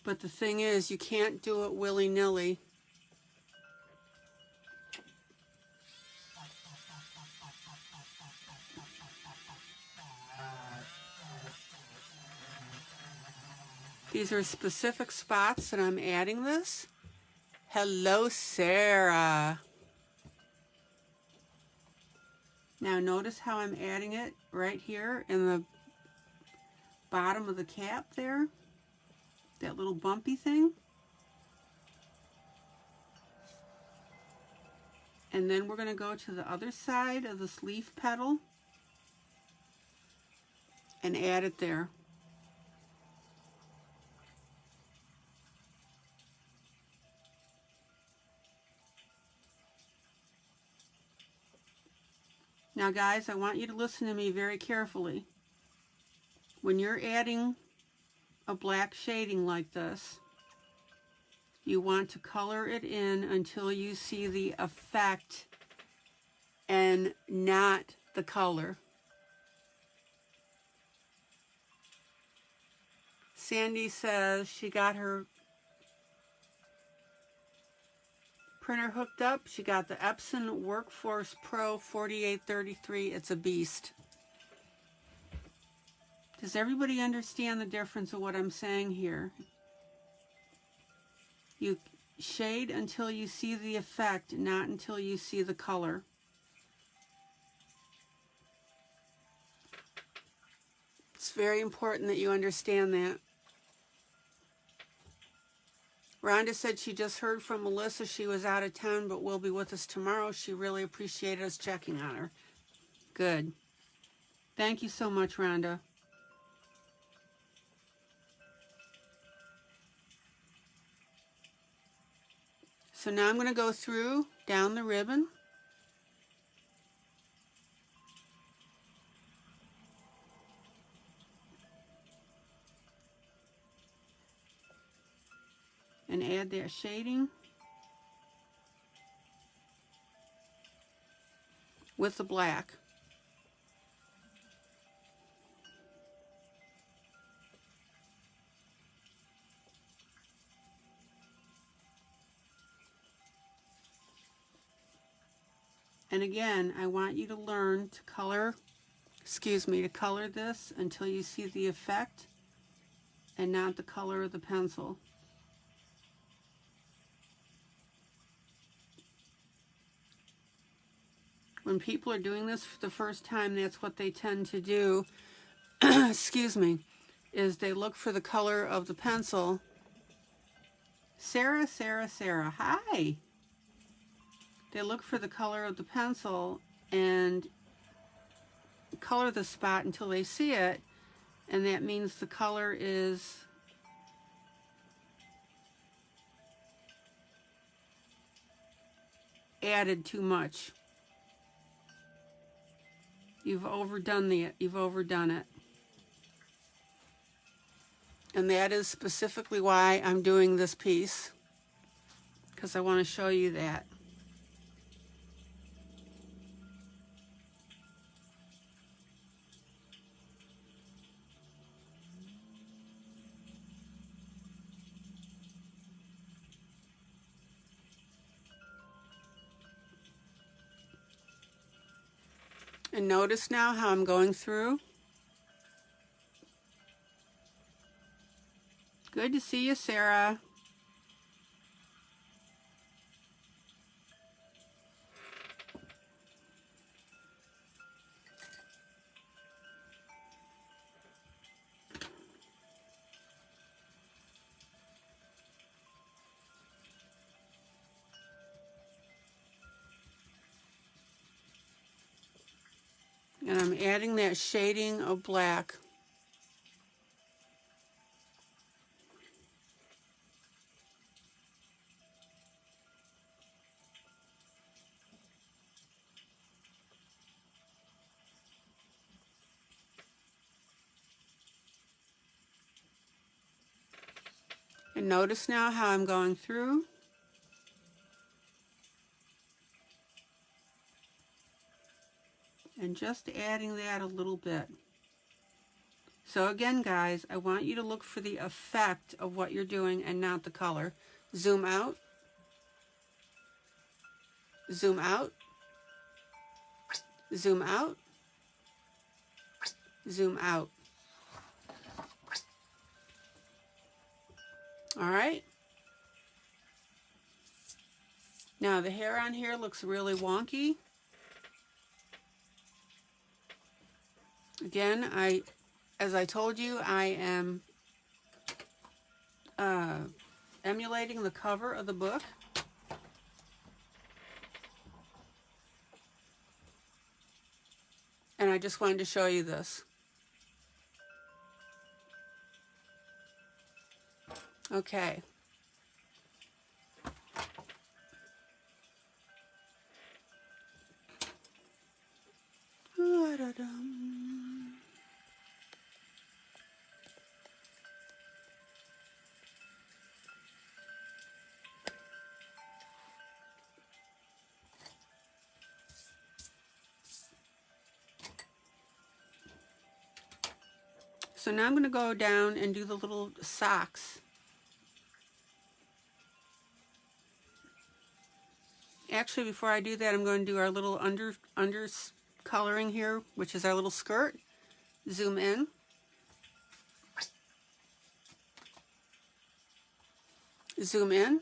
But the thing is, you can't do it willy-nilly. These are specific spots that I'm adding this. Hello, Sarah. Now notice how I'm adding it right here in the bottom of the cap there. That little bumpy thing. And then we're going to go to the other side of this leaf petal and add it there. Now guys, I want you to listen to me very carefully. When you're adding a black shading like this, you want to color it in until you see the effect and not the color. Sandy says she got her printer hooked up. She got the Epson Workforce Pro 4833. It's a beast. Does everybody understand the difference of what I'm saying here? You shade until you see the effect, not until you see the color. It's very important that you understand that. Rhonda said she just heard from Melissa. She was out of town, but will be with us tomorrow. She really appreciated us checking on her. Good. Thank you so much, Rhonda. So now I'm going to go through down the ribbon. and add that shading with the black. And again, I want you to learn to color, to color this until you see the effect and not the color of the pencil. When people are doing this for the first time, that's what they tend to do, is they look for the color of the pencil. Sarah, hi! They look for the color of the pencil and color the spot until they see it, and that means the color is added too much. You've overdone it. And that is specifically why I'm doing this piece, because I want to show you that. And notice now how I'm going through. Good to see you, Sarah. And I'm adding that shading of black. And notice now how I'm going through. And just adding that a little bit. So again, guys, I want you to look for the effect of what you're doing and not the color. Zoom out. Zoom out. Zoom out. Zoom out. All right. Now the hair on here looks really wonky. Again, as I told you, I am emulating the cover of the book. And I just wanted to show you this. Okay. So now I'm going to go down and do the little socks. Actually, before I do that, I'm going to do our little under coloring here, which is our little skirt. Zoom in. Zoom in.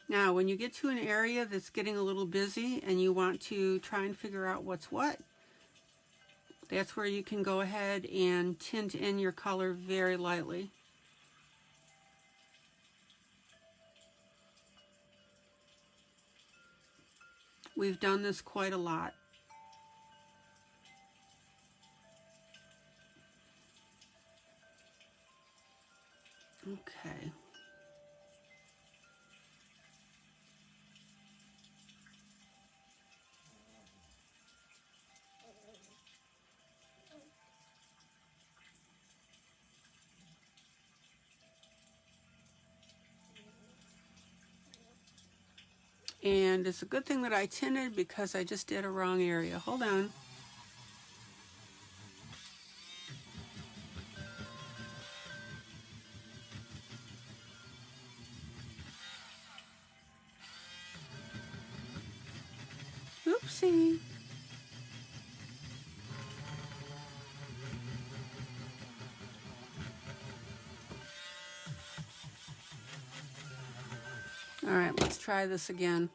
Now, when you get to an area that's getting a little busy and you want to try and figure out what's what, that's where you can go ahead and tint in your color very lightly. We've done this quite a lot. Okay. And it's a good thing that I tinted because I just did a wrong area. Hold on. Oopsie. All right, let's try this again.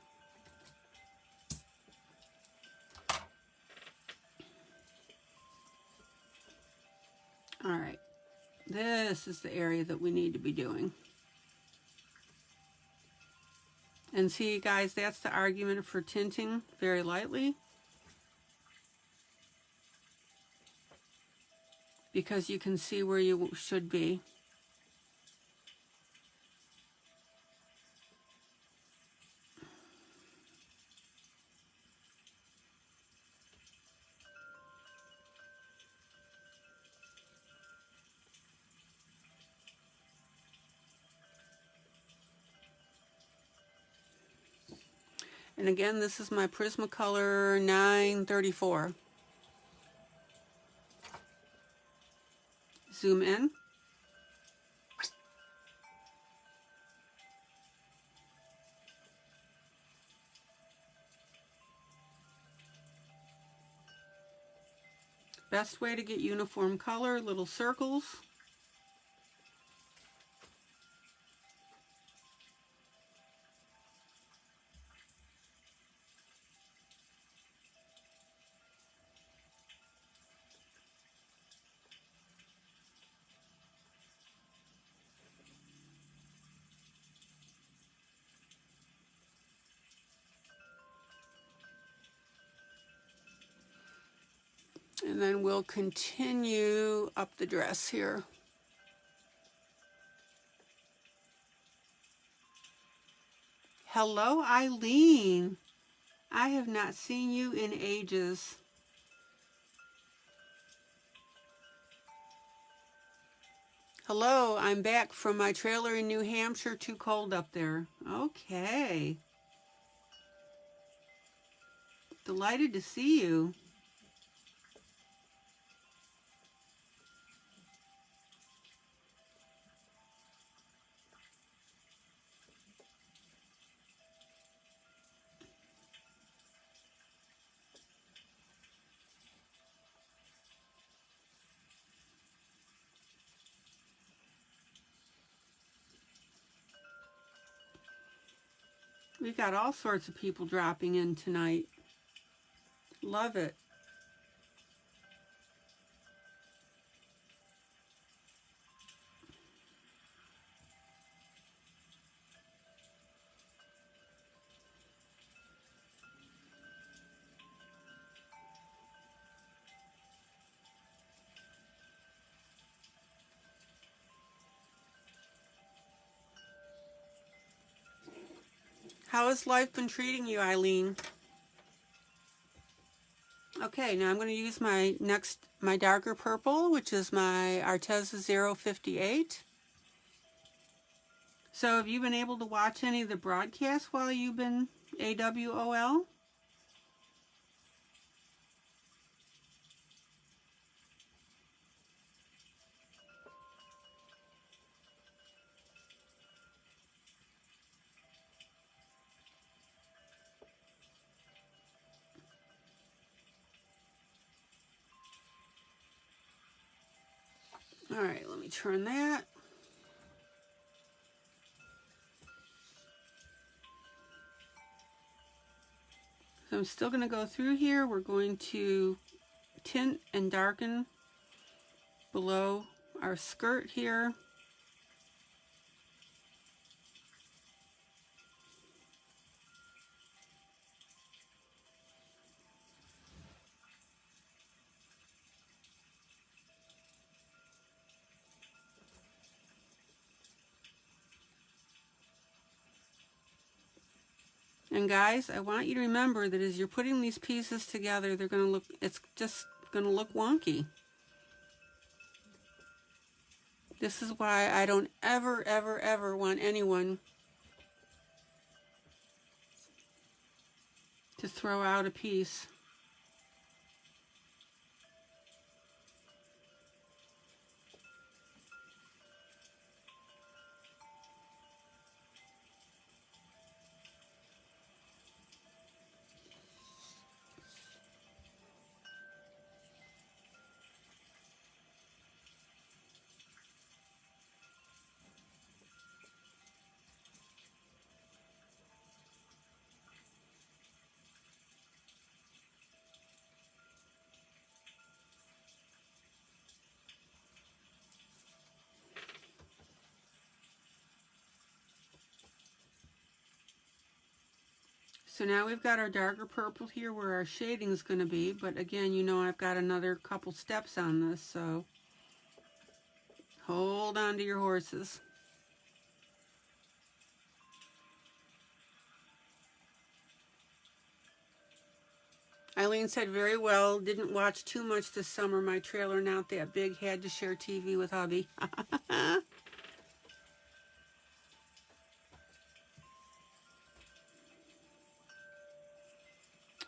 All right, this is the area that we need to be doing. And see, guys, that's the argument for tinting very lightly, because you can see where you should be. And again, this is my Prismacolor 934. Zoom in. Best way to get uniform color, little circles. And then we'll continue up the dress here. Hello, ILene. I have not seen you in ages. Hello, I'm back from my trailer in New Hampshire. Too cold up there. Okay. Delighted to see you. We've got all sorts of people dropping in tonight. Love it. How has life been treating you, ILene? Okay, now I'm going to use my darker purple, which is my Arteza 058. So have you been able to watch any of the broadcasts while you've been AWOL? All right, let me turn that. So I'm still going to go through here. We're going to tint and darken below our skirt here. And guys, I want you to remember that as you're putting these pieces together, they're going to look, it's just going to look wonky. This is why I don't ever, ever, ever want anyone to throw out a piece. So now we've got our darker purple here where our shading is going to be, but again, you know I've got another couple steps on this, so hold on to your horses. ILene said very well, didn't watch too much this summer, my trailer not that big, had to share TV with hubby.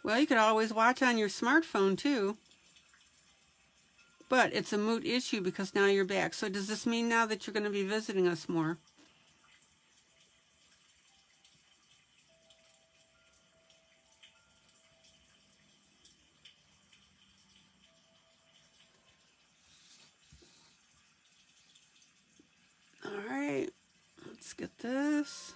Well, you could always watch on your smartphone too. But it's a moot issue because now you're back. So does this mean now that you're going to be visiting us more? All right, let's get this.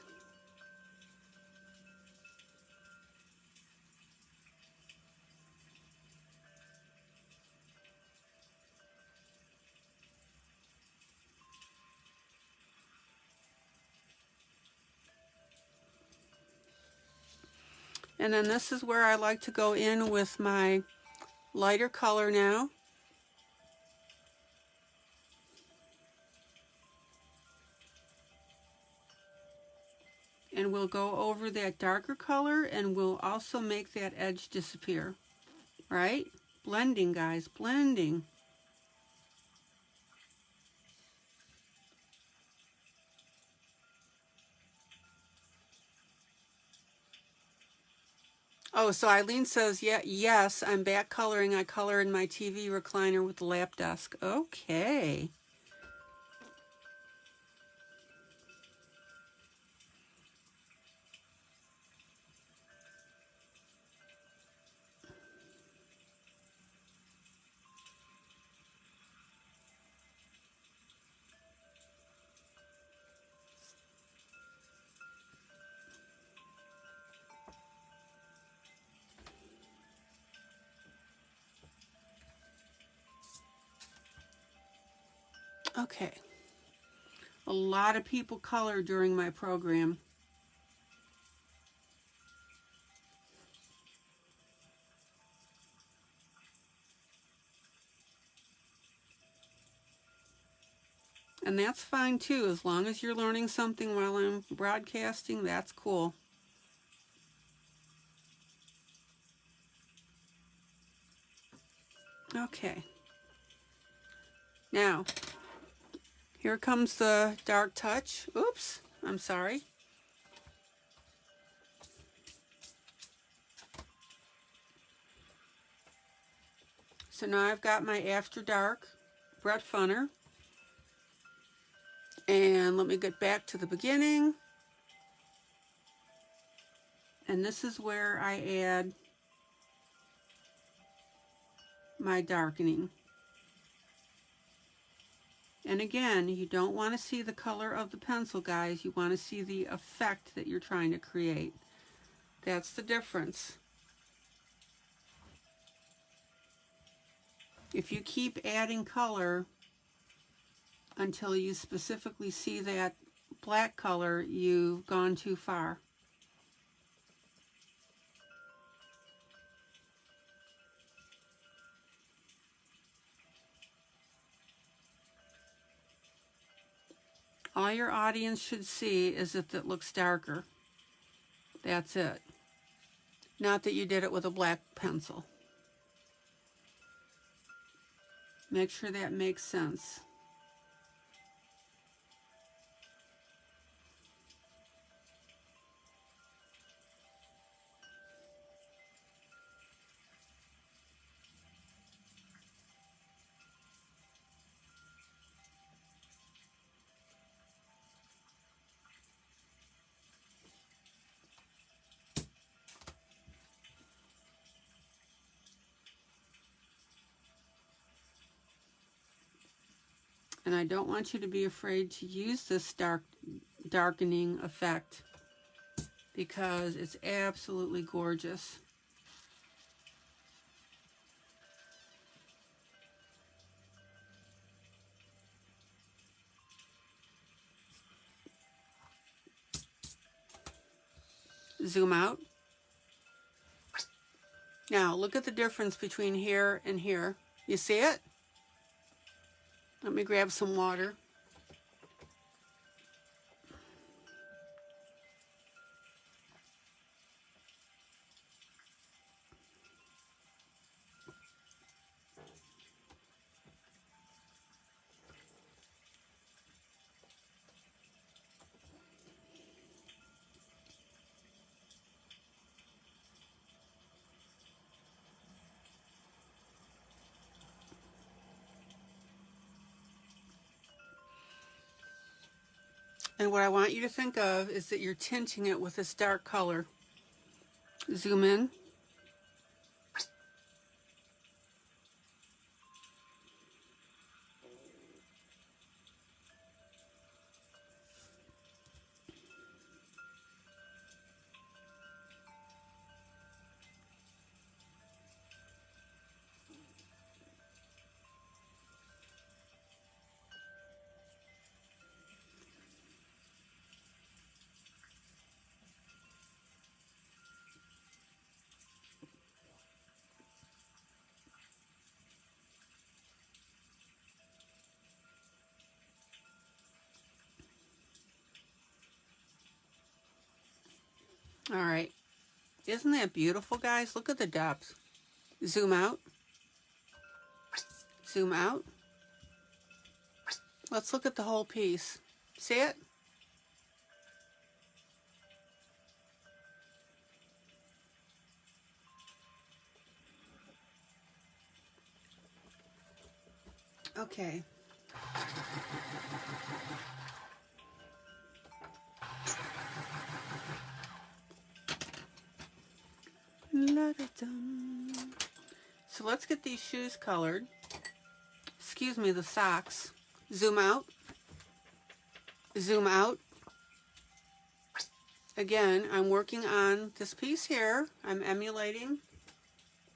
And then this is where I like to go in with my lighter color now. And we'll go over that darker color and we'll also make that edge disappear, right? Blending, guys, blending. Oh, so ILene says, yeah, yes, I'm back coloring. I color in my TV recliner with the lap desk. Okay. Okay. A lot of people color during my program. And that's fine too, as long as you're learning something while I'm broadcasting, that's cool. Okay. Now, here comes the dark touch. Oops, I'm sorry. So now I've got my After Dark Brett Funner. And let me get back to the beginning. And this is where I add my darkening. And again, you don't want to see the color of the pencil, guys. You want to see the effect that you're trying to create. That's the difference. If you keep adding color until you specifically see that black color, you've gone too far. All your audience should see is if it looks darker. That's it. Not that you did it with a black pencil. Make sure that makes sense. And I don't want you to be afraid to use this darkening effect because it's absolutely gorgeous. Zoom out. Now look at the difference between here and here. You see it? Let me grab some water. And what I want you to think of is that you're tinting it with this dark color. Zoom in. All right. Isn't that beautiful, guys? Look at the depth. Zoom out. Zoom out. Let's look at the whole piece. See it? Okay. So let's get these shoes colored. Excuse me, the socks. Zoom out. Zoom out. Again, I'm working on this piece here. I'm emulating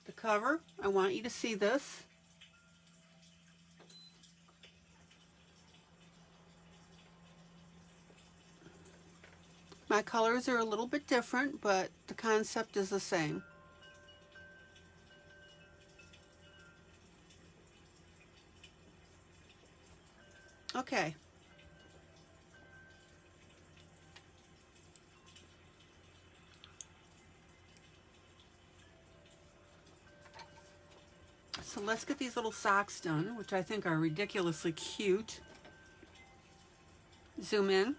the cover. I want you to see this. My colors are a little bit different, but the concept is the same. Okay. So let's get these little socks done, which I think are ridiculously cute. Zoom in.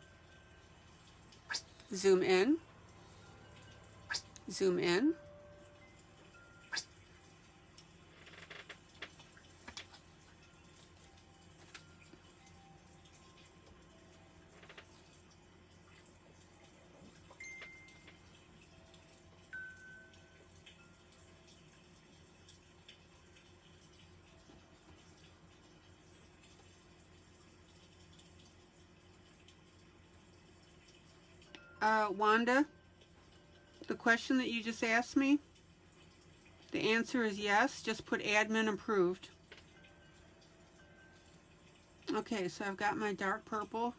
Zoom in. Zoom in. Wanda, the question that you just asked me, the answer is yes. Just put admin approved. Okay, so I've got my dark purple.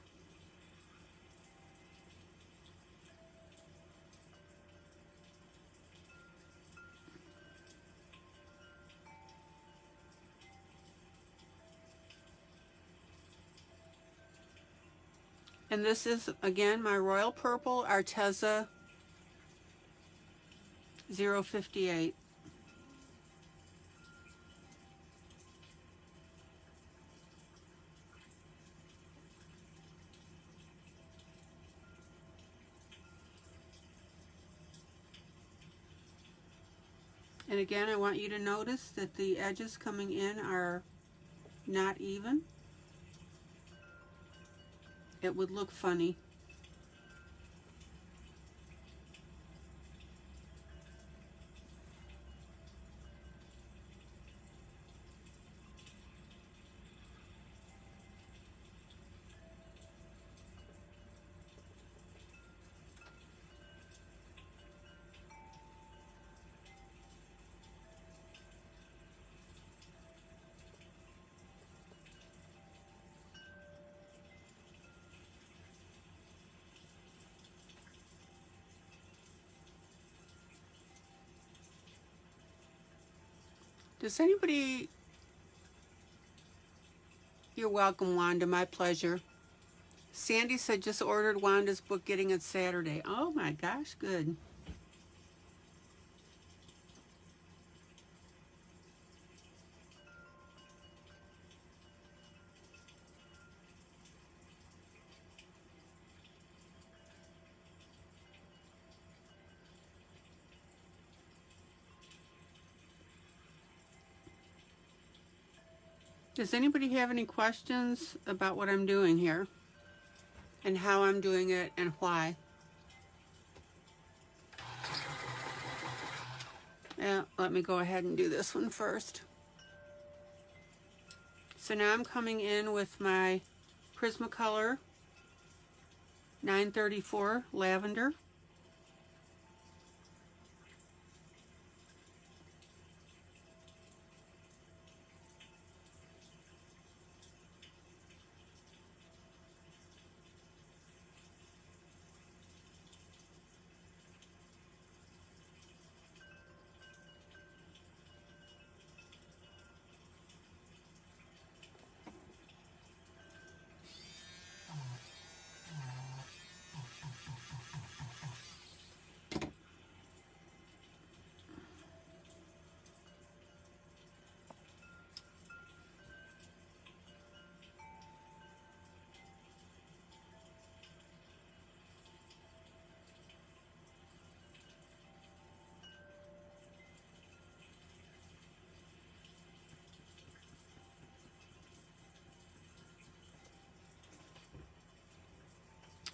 And this is, again, my Royal Purple Arteza 058. And again, I want you to notice that the edges coming in are not even. It would look funny. Does anybody... You're welcome, Wanda. My pleasure. Sandy said just ordered Wanda's book, getting it Saturday. Oh my gosh, good. Does anybody have any questions about what I'm doing here and how I'm doing it and why? Yeah, let me go ahead and do this one first. So now I'm coming in with my Prismacolor 934 Lavender.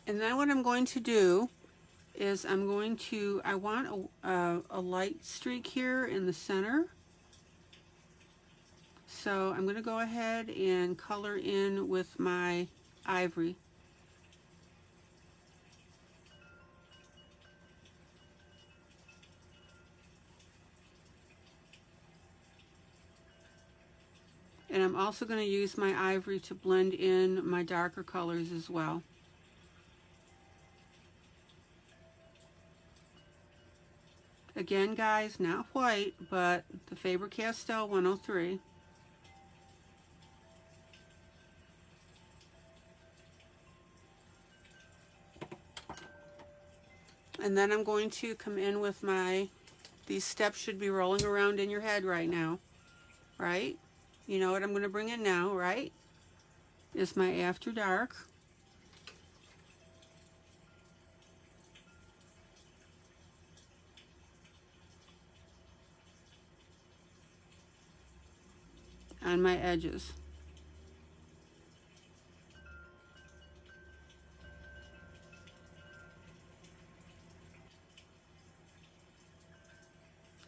And then what I'm going to do is I want a light streak here in the center. So I'm going to go ahead and color in with my ivory. And I'm also going to use my ivory to blend in my darker colors as well. Again, guys, not white, but the Faber-Castell 103. And then I'm going to come in with these steps should be rolling around in your head right now, right? You know what I'm going to bring in now, right? Is my After Dark. On my edges.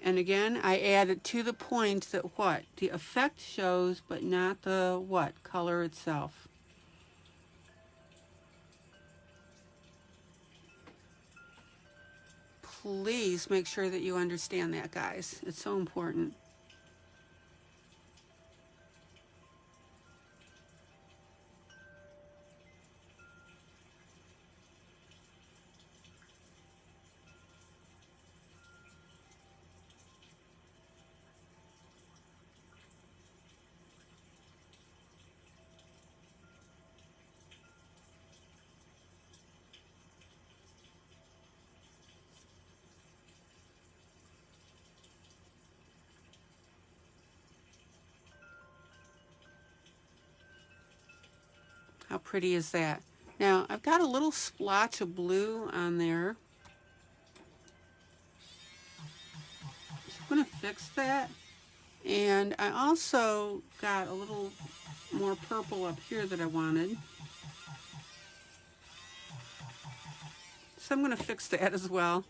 And again, I add it to the point that what? The effect shows, but not the what? Color itself. Please make sure that you understand that, guys. It's so important. How pretty is that? Now, I've got a little splotch of blue on there. So I'm going to fix that. And I also got a little more purple up here that I wanted. So I'm going to fix that as well.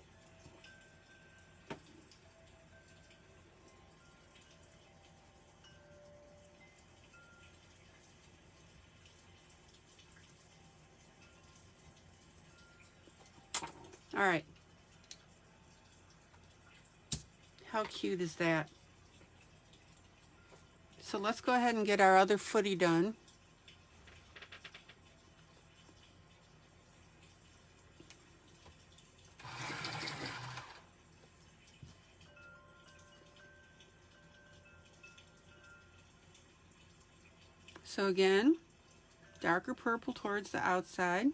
All right. How cute is that? So let's go ahead and get our other footy done. So again, darker purple towards the outside.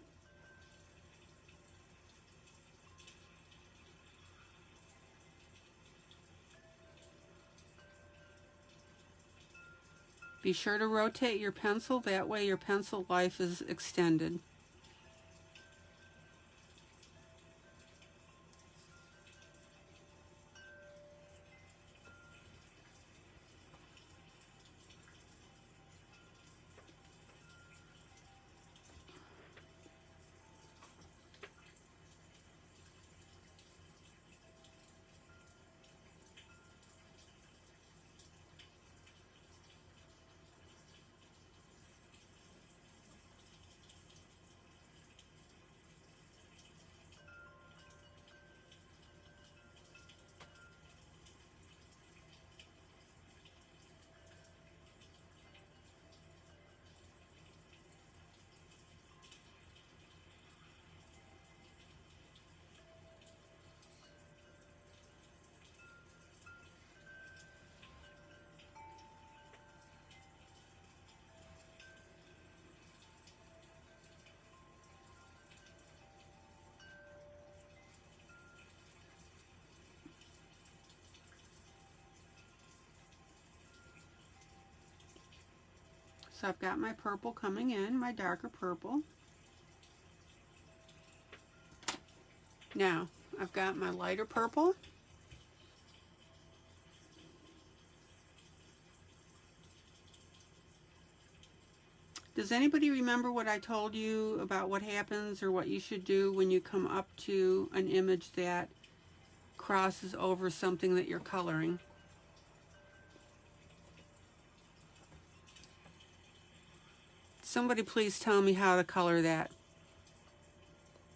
Be sure to rotate your pencil, that way your pencil life is extended. So I've got my purple coming in, my darker purple. Now, I've got my lighter purple. Does anybody remember what I told you about what happens or what you should do when you come up to an image that crosses over something that you're coloring? Somebody please tell me how to color that.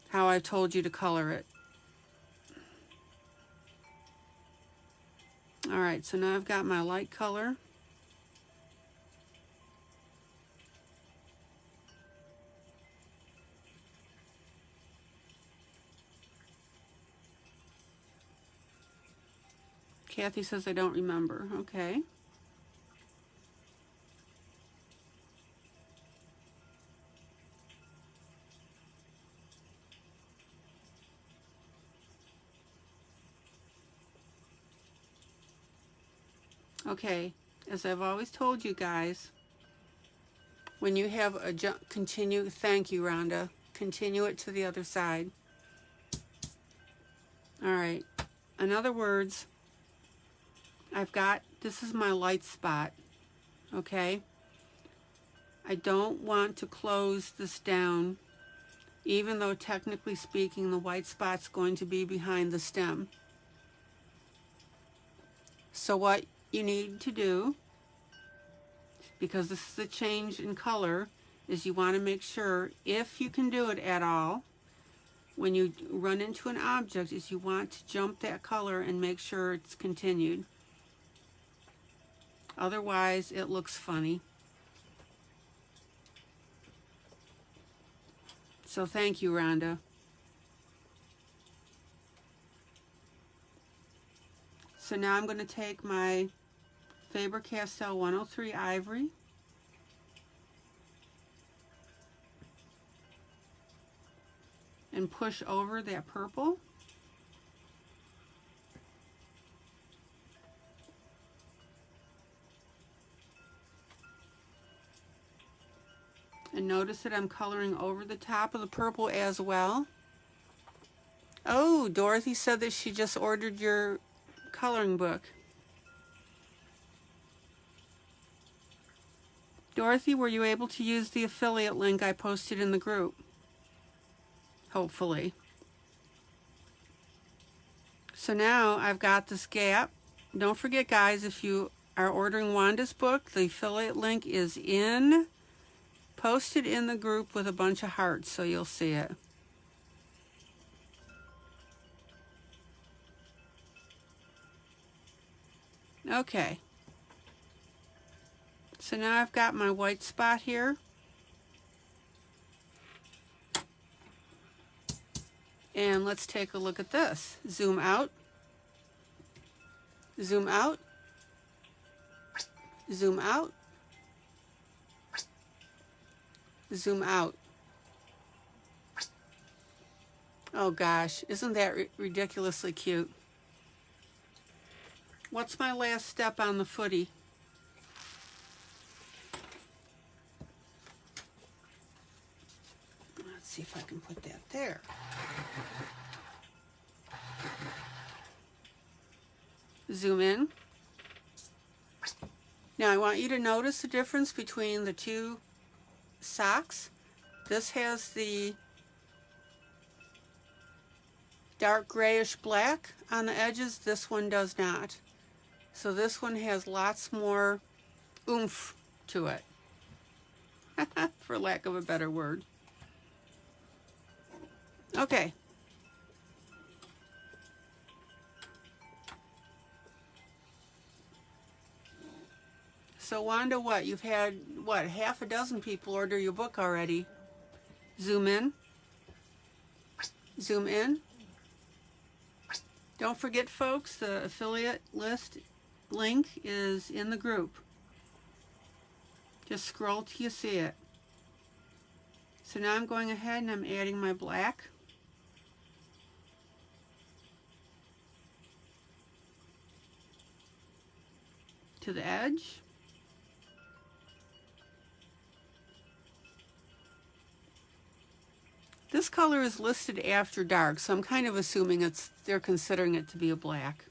How I told you to color it. Alright, so now I've got my light color. Kathy says I don't remember. Okay. Okay, as I've always told you guys, when you have a continue, thank you, Rhonda, continue it to the other side. All right, in other words, I've got, this is my light spot, okay? I don't want to close this down, even though technically speaking, the white spot's going to be behind the stem. So what you need to do, because this is a change in color, is you want to make sure, if you can do it at all, when you run into an object, is you want to jump that color and make sure it's continued. Otherwise, it looks funny. So thank you, Rhonda. So now I'm going to take my Faber-Castell 103 Ivory, and push over that purple. And notice that I'm coloring over the top of the purple as well. Oh, Dorothy said that she just ordered your coloring book. Dorothy, were you able to use the affiliate link I posted in the group? Hopefully. So now I've got this gap. Don't forget, guys, if you are ordering Wanda's book, the affiliate link is posted in the group with a bunch of hearts, so you'll see it. Okay. So now I've got my white spot here. And let's take a look at this. Zoom out. Zoom out. Zoom out. Zoom out. Oh gosh, isn't that ridiculously cute? What's my last step on the footy? Let's see if I can put that there. Zoom in. Now I want you to notice the difference between the two socks. This has the dark grayish black on the edges. This one does not. So this one has lots more oomph to it, for lack of a better word. Okay. So Wanda, what? You've had, what, half a dozen people order your book already. Zoom in. Zoom in. Don't forget, folks, the affiliate list link is in the group. Just scroll till you see it. So now I'm going ahead and I'm adding my black. To the edge. This color is listed after dark, so I'm kind of assuming they're considering it to be a black.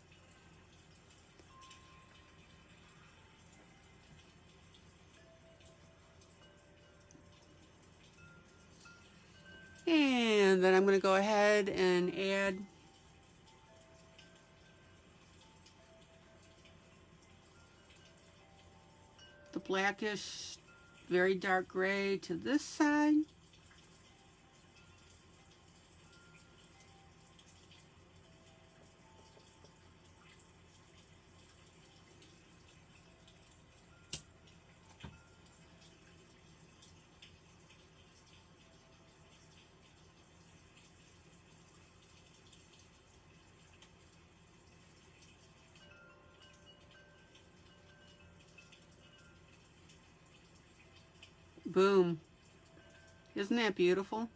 And then I'm going to go ahead and add the blackish, very dark gray to this side. Boom. Isn't that beautiful?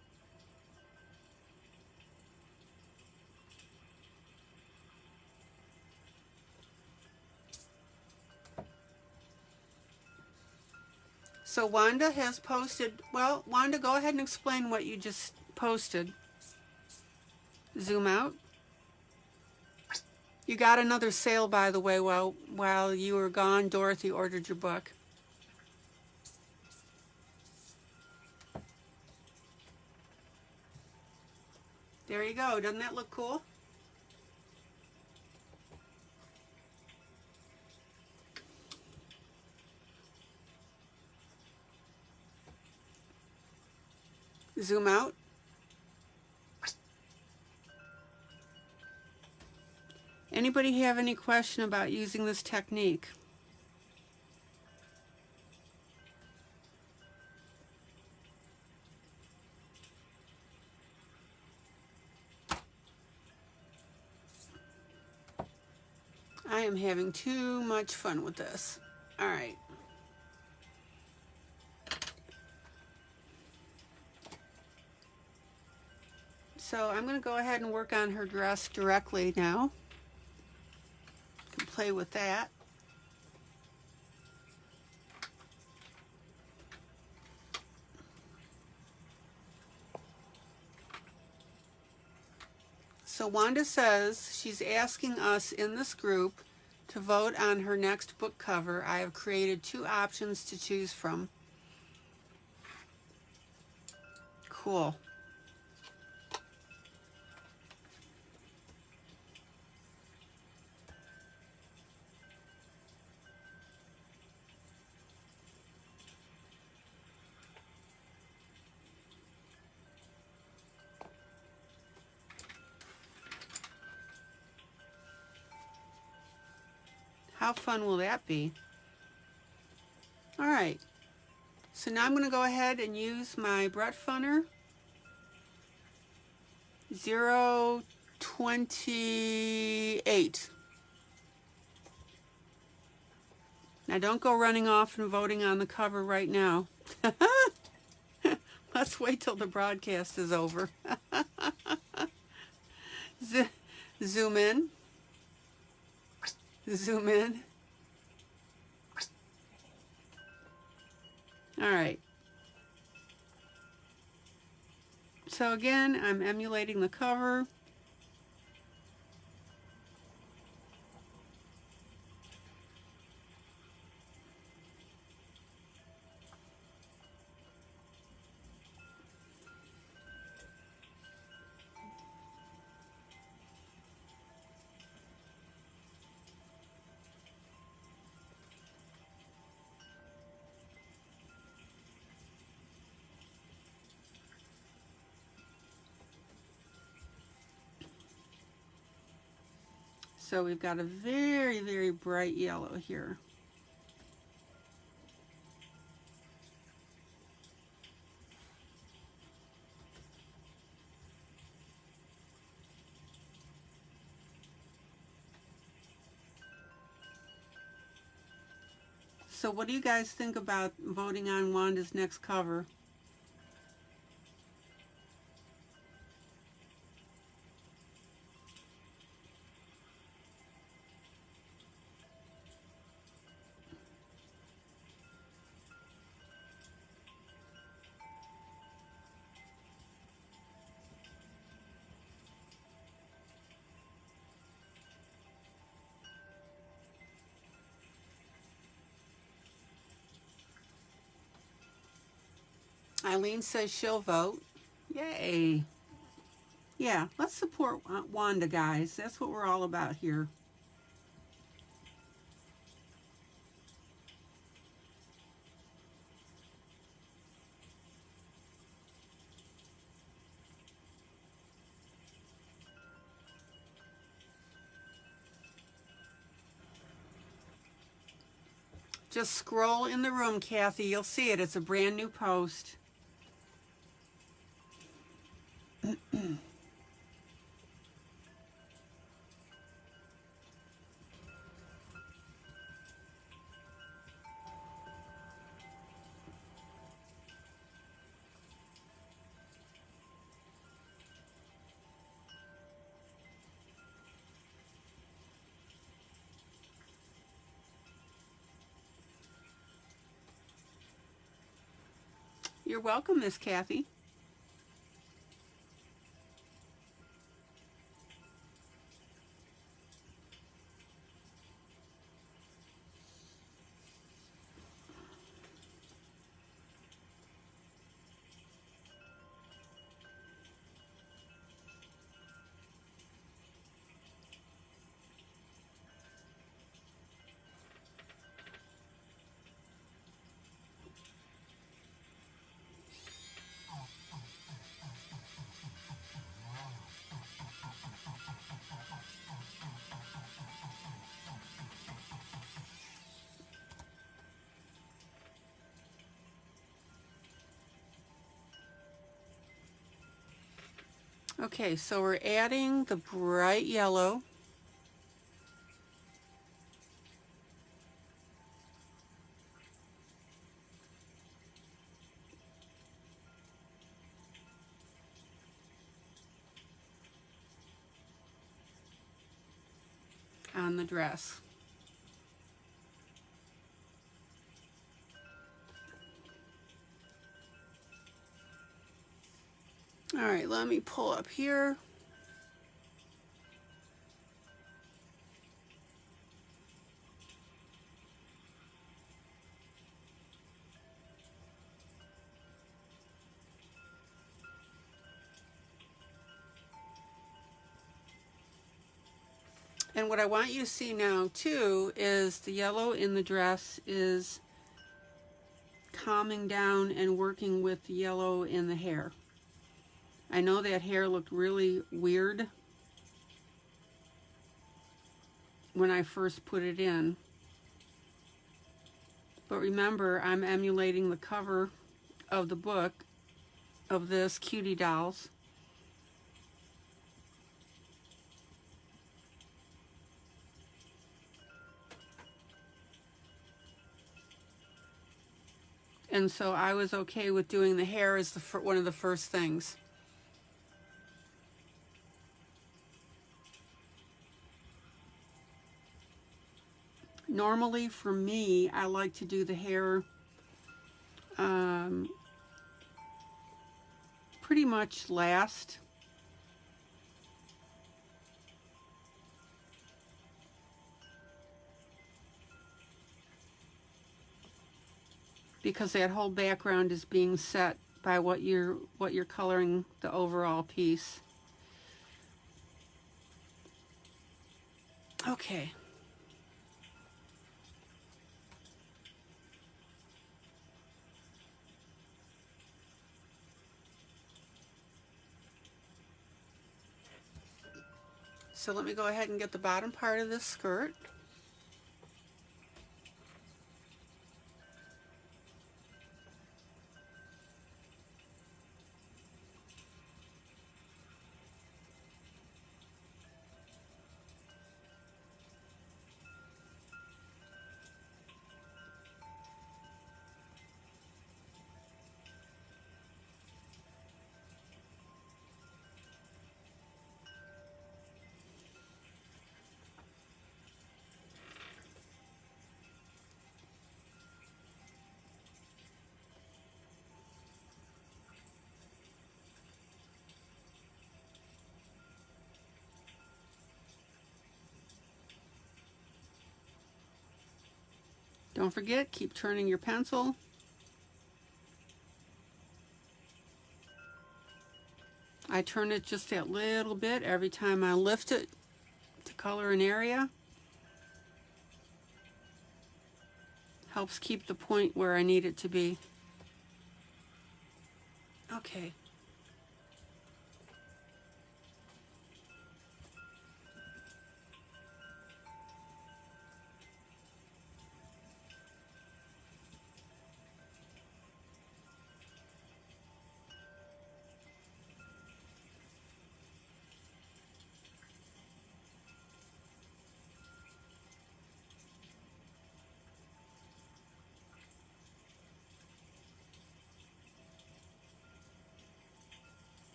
So Wanda has posted, well, Wanda, go ahead and explain what you just posted. Zoom out. You got another sale, by the way, while you were gone. Dorothy ordered your book. There you go. Doesn't that look cool? Zoom out. Anybody have any question about using this technique? I am having too much fun with this. All right. So I'm going to go ahead and work on her dress directly now. Play with that. So Wanda says she's asking us in this group to vote on her next book cover. I have created 2 options to choose from. Cool. How fun will that be? All right. So now I'm going to go ahead and use my Brett Funner 028. Now don't go running off and voting on the cover right now. Let's wait till the broadcast is over. Zoom in. Zoom in. All right. So again, I'm emulating the cover. So we've got a very, very bright yellow here. So what do you guys think about voting on Wanda's next cover? ILene says she'll vote. Yay. Yeah, let's support Wanda, guys. That's what we're all about here. Just scroll in the room, Kathy. You'll see it. It's a brand new post. You're welcome, Miss Kathy. Okay, so we're adding the bright yellow. On the dress. All right, let me pull up here. And what I want you to see now too is the yellow in the dress is calming down and working with the yellow in the hair. I know that hair looked really weird when I first put it in. But remember, I'm emulating the cover of the book of this Cutie dolls. And so I was okay with doing the hair as one of the first things. Normally for me, I like to do the hair pretty much last. Because that whole background is being set by what you're coloring the overall piece. Okay. So let me go ahead and get the bottom part of this skirt. Don't forget, keep turning your pencil. I turn it just that little bit every time I lift it to color an area. Helps keep the point where I need it to be. Okay.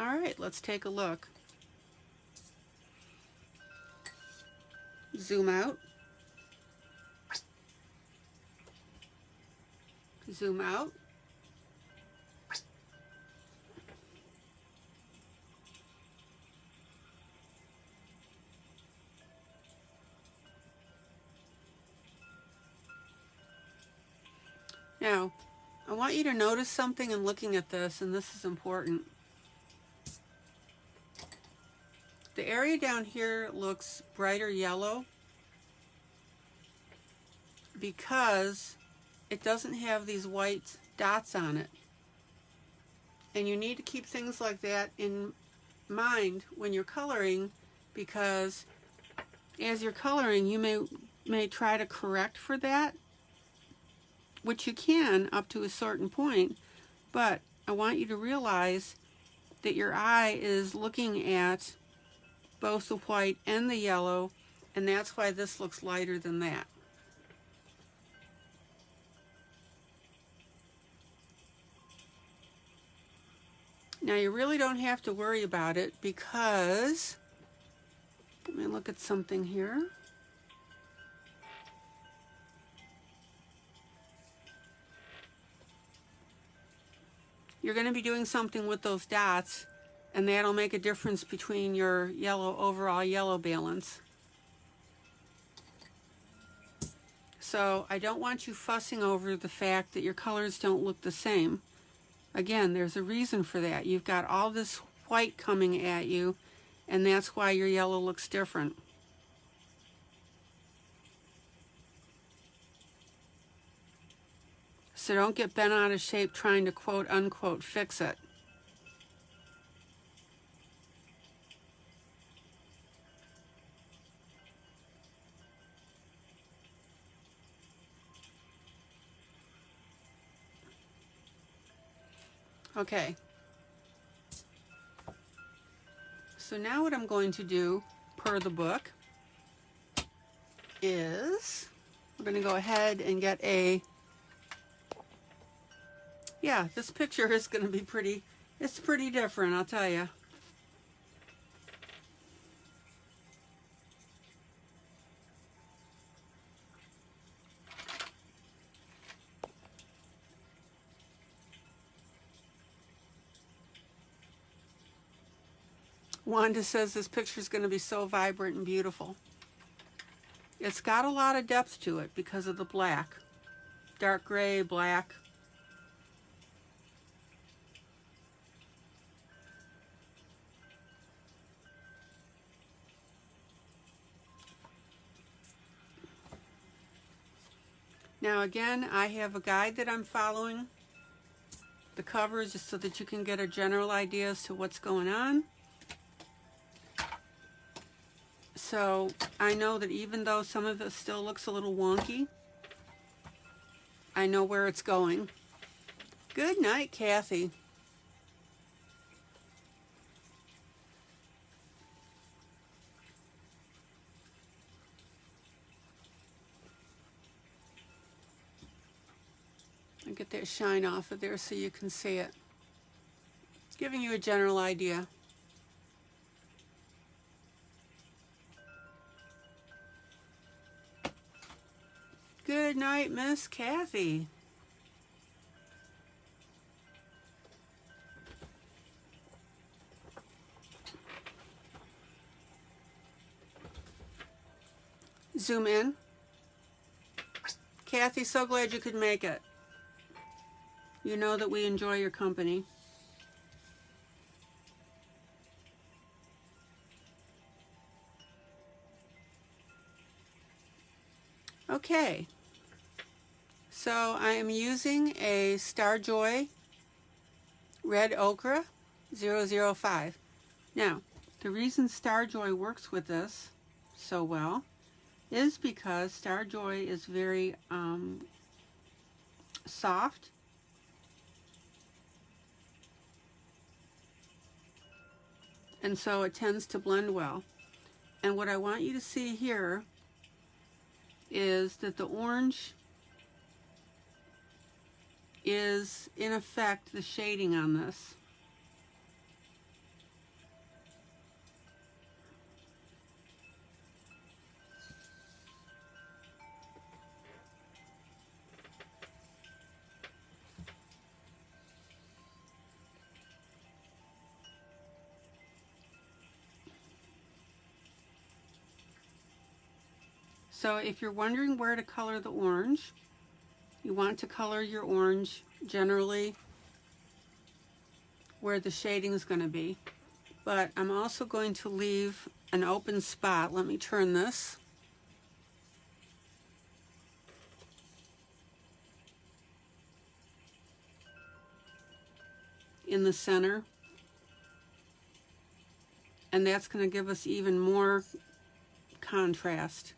All right, let's take a look. Zoom out. Zoom out. Now, I want you to notice something in looking at this, and this is important. The area down here looks brighter yellow because it doesn't have these white dots on it. And you need to keep things like that in mind when you're coloring, because as you're coloring, you may try to correct for that, which you can up to a certain point, but I want you to realize that your eye is looking at both the white and the yellow, and that's why this looks lighter than that. Now you really don't have to worry about it, because, let me look at something here. You're going to be doing something with those dots, and that'll make a difference between your overall yellow balance. So I don't want you fussing over the fact that your colors don't look the same. Again, there's a reason for that. You've got all this white coming at you, and that's why your yellow looks different. So don't get bent out of shape trying to quote unquote fix it. Okay. So now what I'm going to do, per the book, is, we're going to go ahead and get a, yeah, this picture is going to be pretty, it's pretty different, I'll tell you. Wanda says this picture is going to be so vibrant and beautiful. It's got a lot of depth to it because of the black. Dark gray, black. Now again, I have a guide that I'm following. The cover is just so that you can get a general idea as to what's going on. So I know that even though some of it still looks a little wonky, I know where it's going. Good night, Kathy. I'll get that shine off of there so you can see it. Giving you a general idea. Good night, Miss Kathy. Zoom in. Kathy, so glad you could make it. You know that we enjoy your company. Okay, so I am using a Starjoy Red Ochre 005. Now, the reason Starjoy works with this so well is because Starjoy is very soft. And so it tends to blend well. And what I want you to see here is that the orange is in effect the shading on this. So if you're wondering where to color the orange, you want to color your orange generally where the shading is going to be. But I'm also going to leave an open spot. Let me turn this. In the center. And that's going to give us even more contrast.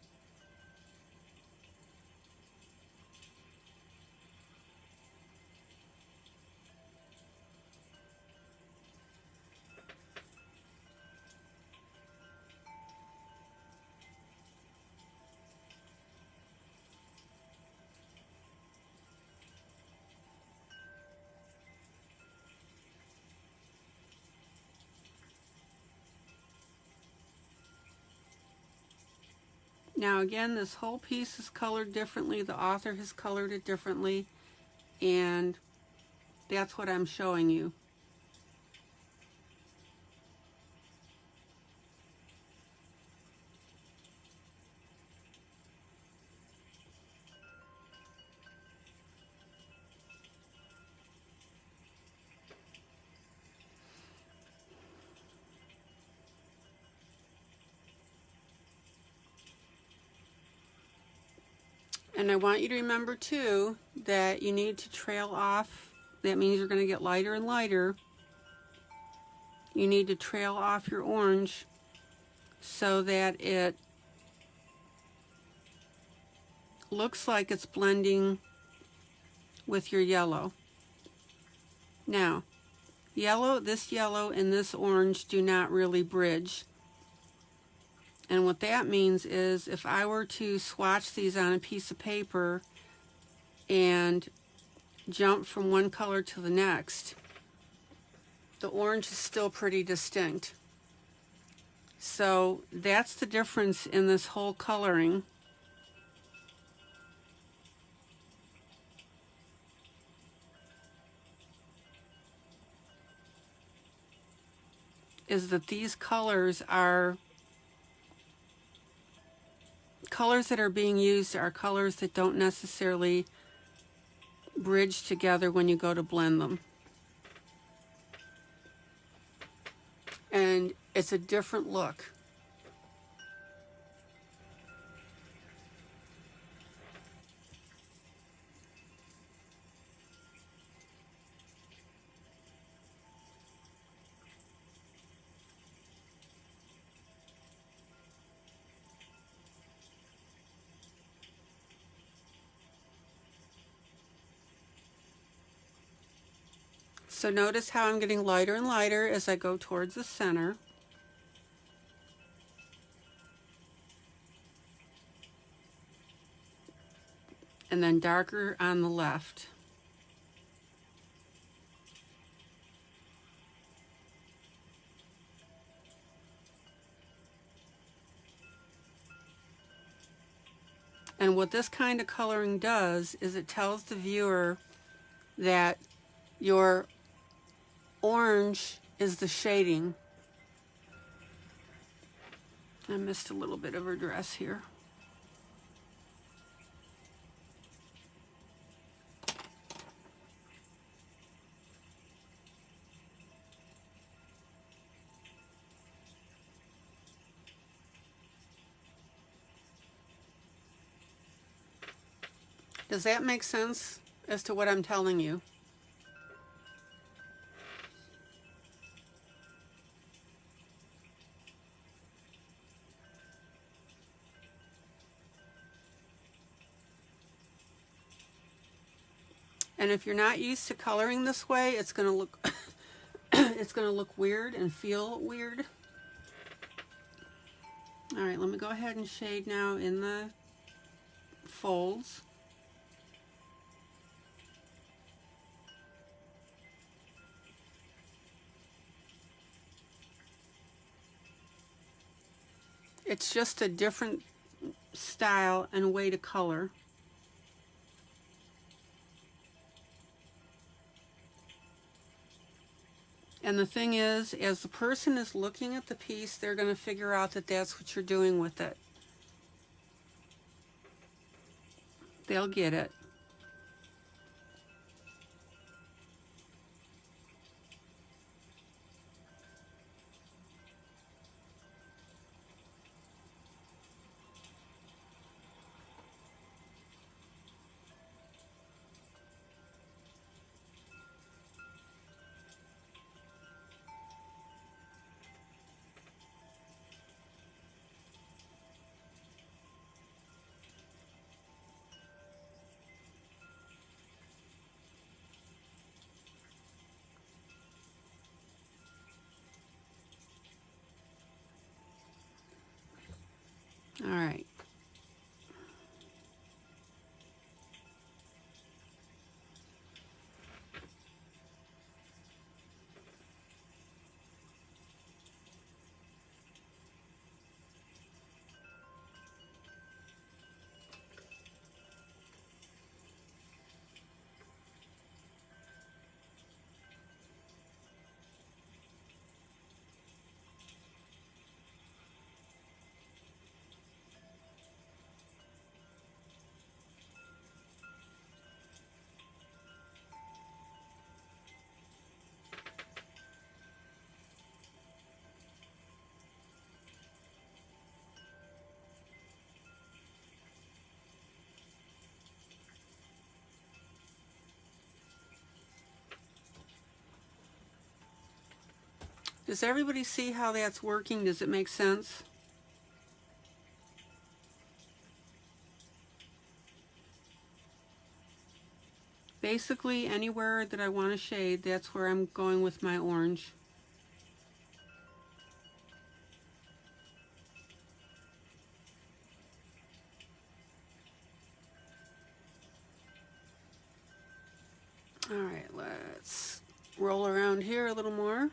Now again, this whole piece is colored differently. The author has colored it differently, and that's what I'm showing you. And I want you to remember too that you need to trail off. That means you're going to get lighter and lighter. You need to trail off your orange so that it looks like it's blending with your yellow. Now, this yellow and this orange do not really bridge. And what that means is if I were to swatch these on a piece of paper and jump from one color to the next, the orange is still pretty distinct. So that's the difference in this whole coloring. Is that these colors are colors that are being used are colors that don't necessarily bridge together when you go to blend them. And it's a different look. So notice how I'm getting lighter and lighter as I go towards the center. And then darker on the left. And what this kind of coloring does is it tells the viewer that your orange is the shading. I missed a little bit of her dress here. Does that make sense as to what I'm telling you? And if you're not used to coloring this way, it's going to look it's going to look weird and feel weird. All right, let me go ahead and shade now in the folds. It's just a different style and way to color. And the thing is, as the person is looking at the piece, they're going to figure out that that's what you're doing with it. They'll get it. All right. Does everybody see how that's working? Does it make sense? Basically, anywhere that I want to shade, that's where I'm going with my orange. All right, let's roll around here a little more.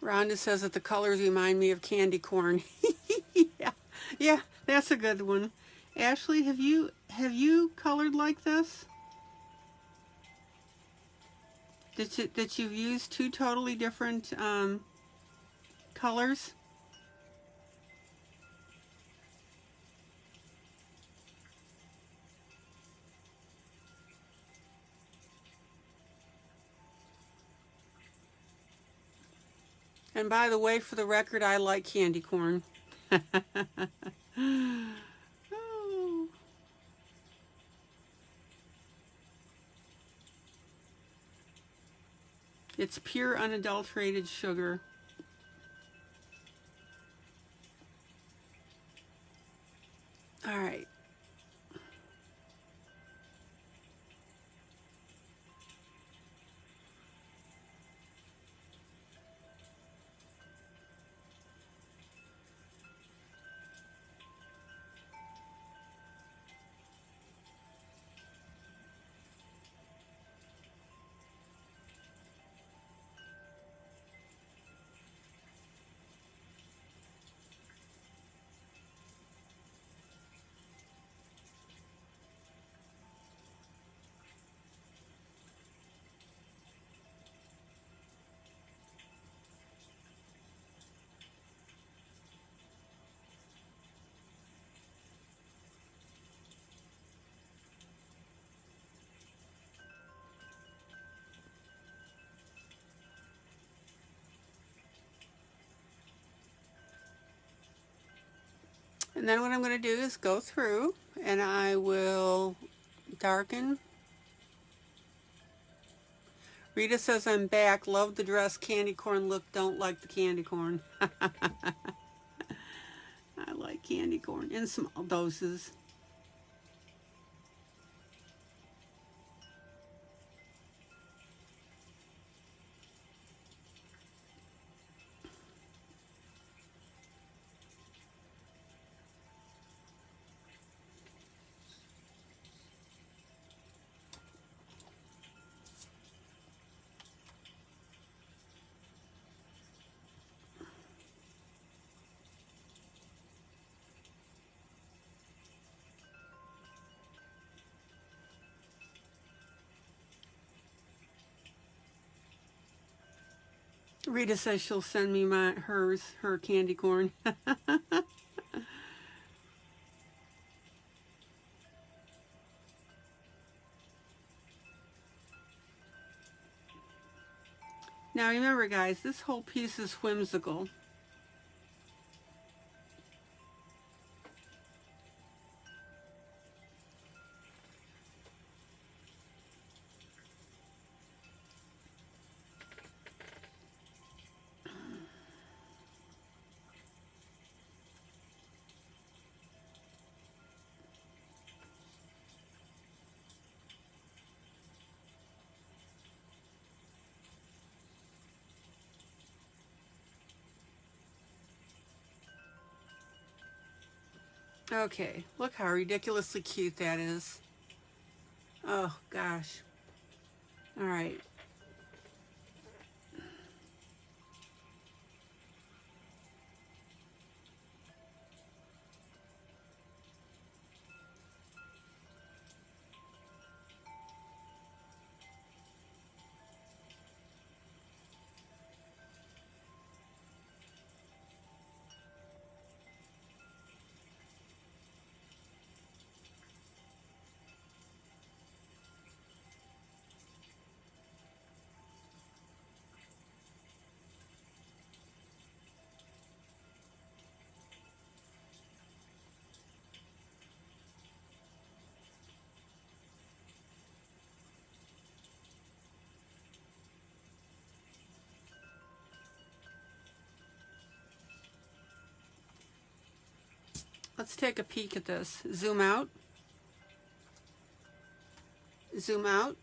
Rhonda says that the colors remind me of candy corn. Yeah, yeah, that's a good one. Ashley, have you colored like this? That you've used two totally different colors? And by the way, for the record, I like candy corn. Oh. It's pure unadulterated sugar. All right. And then what I'm going to do is go through and I will darken. Rita says I'm back. Love the dress. Candy corn look. Don't like the candy corn. I like candy corn in small doses. Rita says she'll send me her candy corn. Now remember guys, this whole piece is whimsical. Okay, look how ridiculously cute that is. Oh gosh. All right. Let's take a peek at this. Zoom out. Zoom out.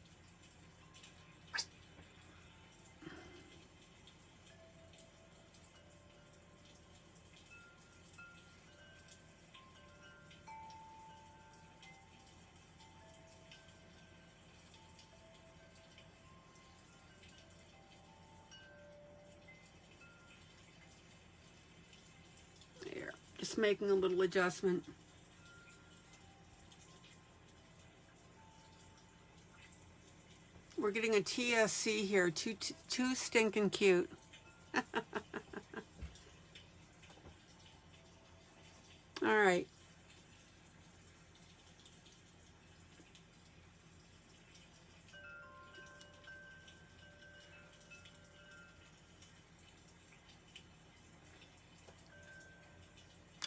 There. Just making a little adjustment. We're getting a TSC here, too stinking cute. All right.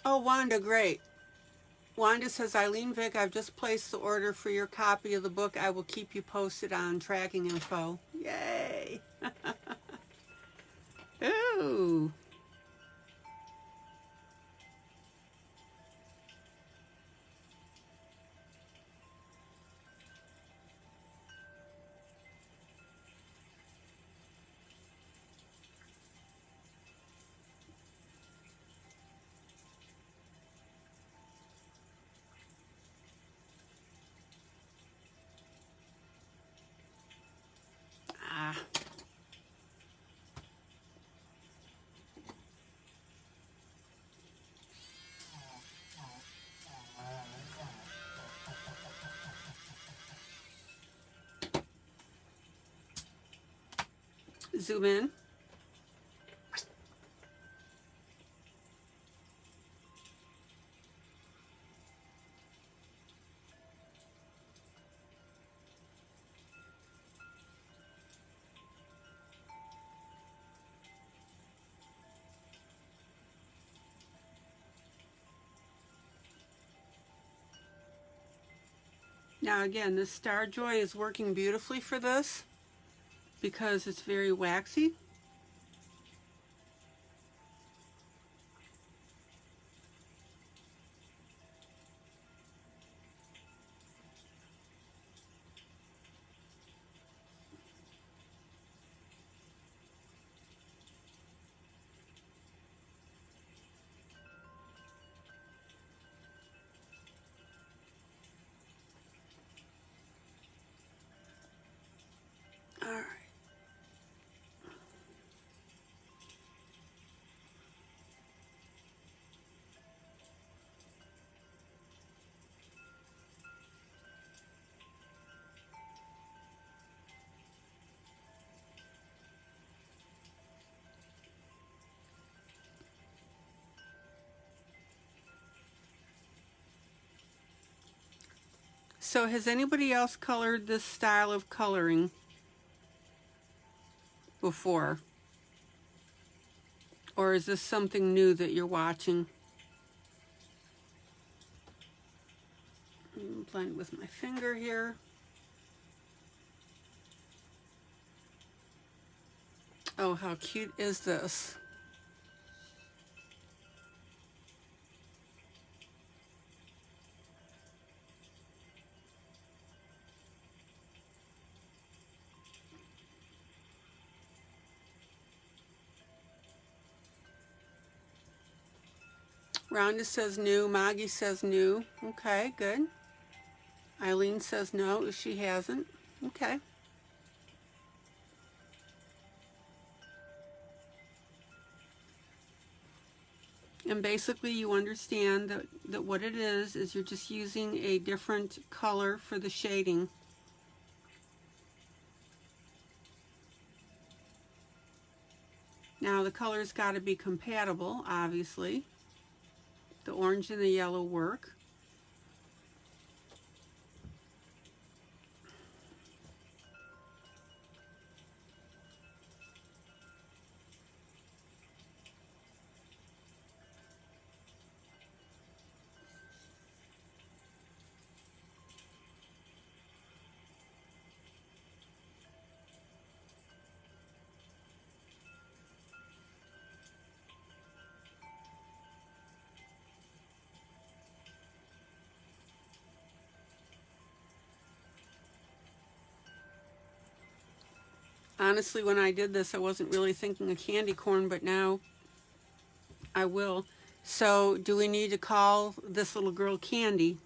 Oh, Wanda, great. Wanda says, ILene Vick, I've just placed the order for your copy of the book. I will keep you posted on tracking info. Yay! Ooh. Ah. Zoom in. Now again, this Star Joy is working beautifully for this because it's very waxy. All right. So has anybody else colored this style of coloring before? Or is this something new that you're watching? Blend with my finger here. Oh, how cute is this? Rhonda says new. Maggie says new. Okay, good. ILene says no, she hasn't. Okay. And basically you understand that what it is you're just using a different color for the shading. Now the color's got to be compatible, obviously. The orange and the yellow work. honestly, when I did this, I wasn't really thinking of candy corn, but now I will. So, do we need to call this little girl Candy?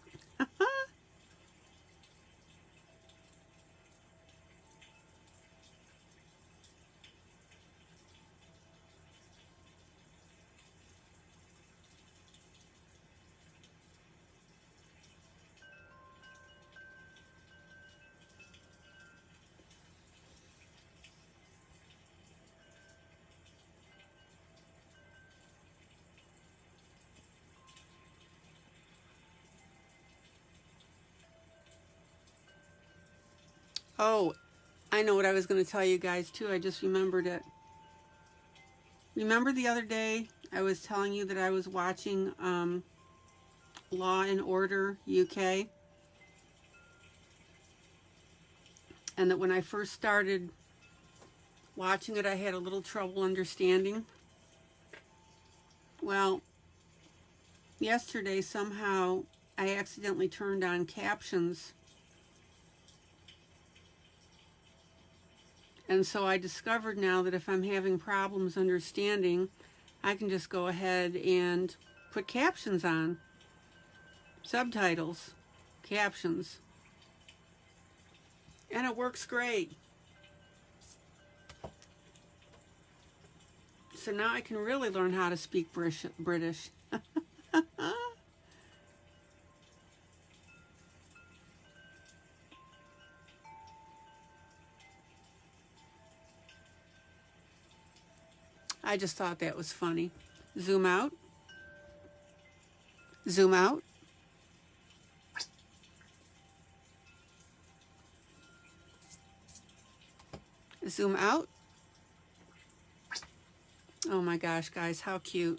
Oh, I know what I was going to tell you guys too. I just remembered it. Remember the other day I was telling you that I was watching Law and Order UK, and that when I first started watching it I had a little trouble understanding? Well, yesterday somehow I accidentally turned on captions, and so I discovered now that if I'm having problems understanding, I can just go ahead and put captions on. Subtitles, captions, and it works great. So now I can really learn how to speak British. I just thought that was funny. Zoom out. Zoom out. Zoom out. Oh my gosh, guys, how cute.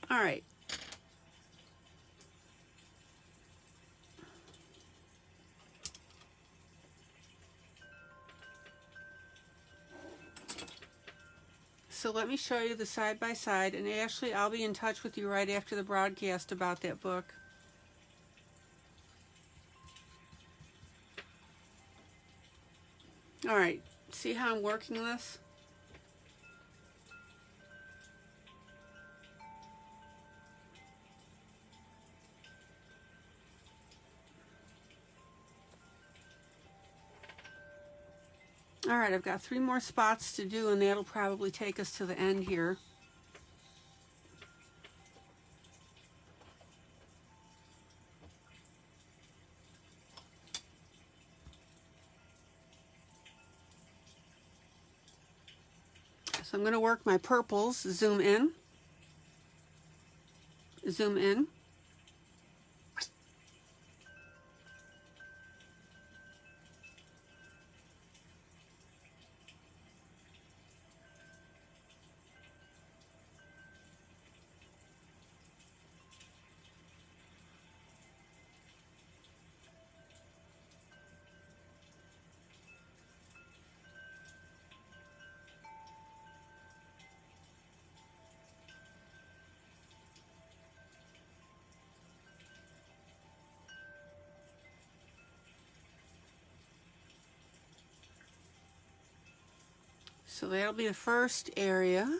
All right. So let me show you the side by side, and Ashley, I'll be in touch with you right after the broadcast about that book. All right, see how I'm working this? All right, I've got 3 more spots to do, and that'll probably take us to the end here. So I'm going to work my purples. Zoom in. Zoom in. So that'll be the first area.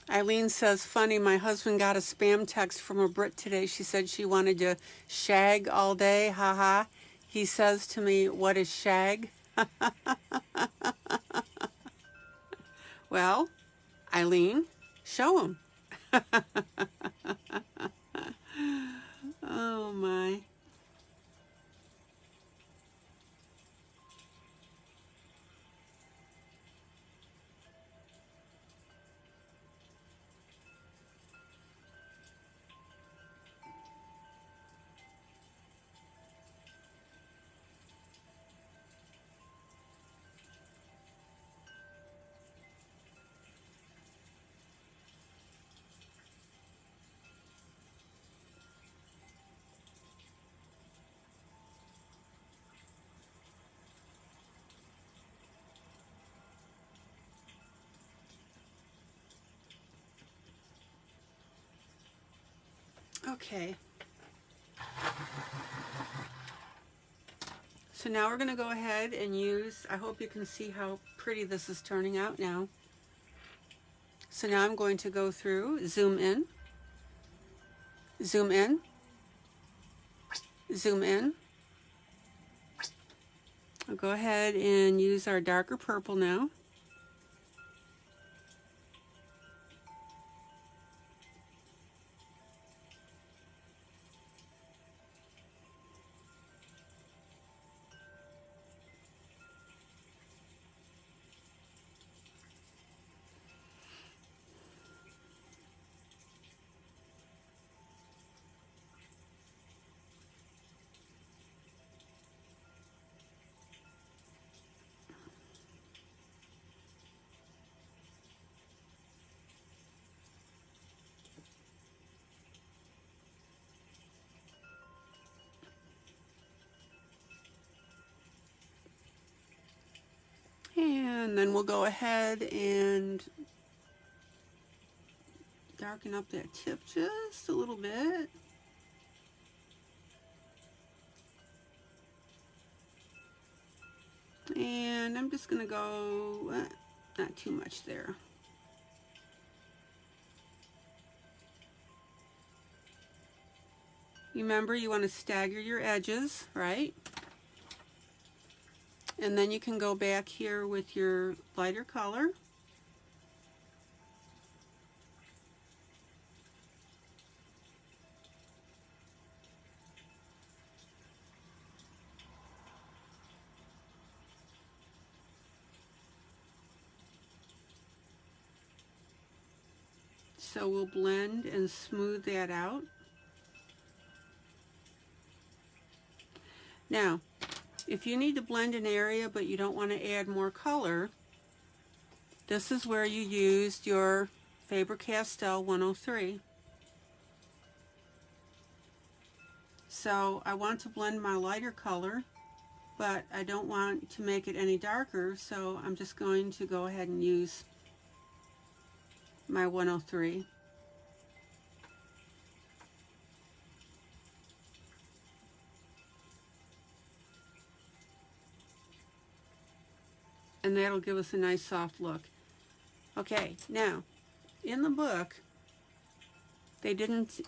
ILene says, funny, my husband got a spam text from a Brit today. She said she wanted to shag all day. Haha. He says to me, what is shag? Well, ILene, show him. Oh my. Okay. So now we're going to go ahead and use, I hope you can see how pretty this is turning out now. So now I'm going to go through, zoom in, zoom in, zoom in. I'll go ahead and use our darker purple now. And then we'll go ahead and darken up that tip just a little bit. And I'm just going to go, not too much there. Remember, you want to stagger your edges, right? And then you can go back here with your lighter color. So we'll blend and smooth that out. Now, if you need to blend an area but you don't want to add more color, this is where you used your Faber-Castell 103. So I want to blend my lighter color, but I don't want to make it any darker, so I'm just going to go ahead and use my 103. And that'll give us a nice soft look. Okay, now, in the book, they didn't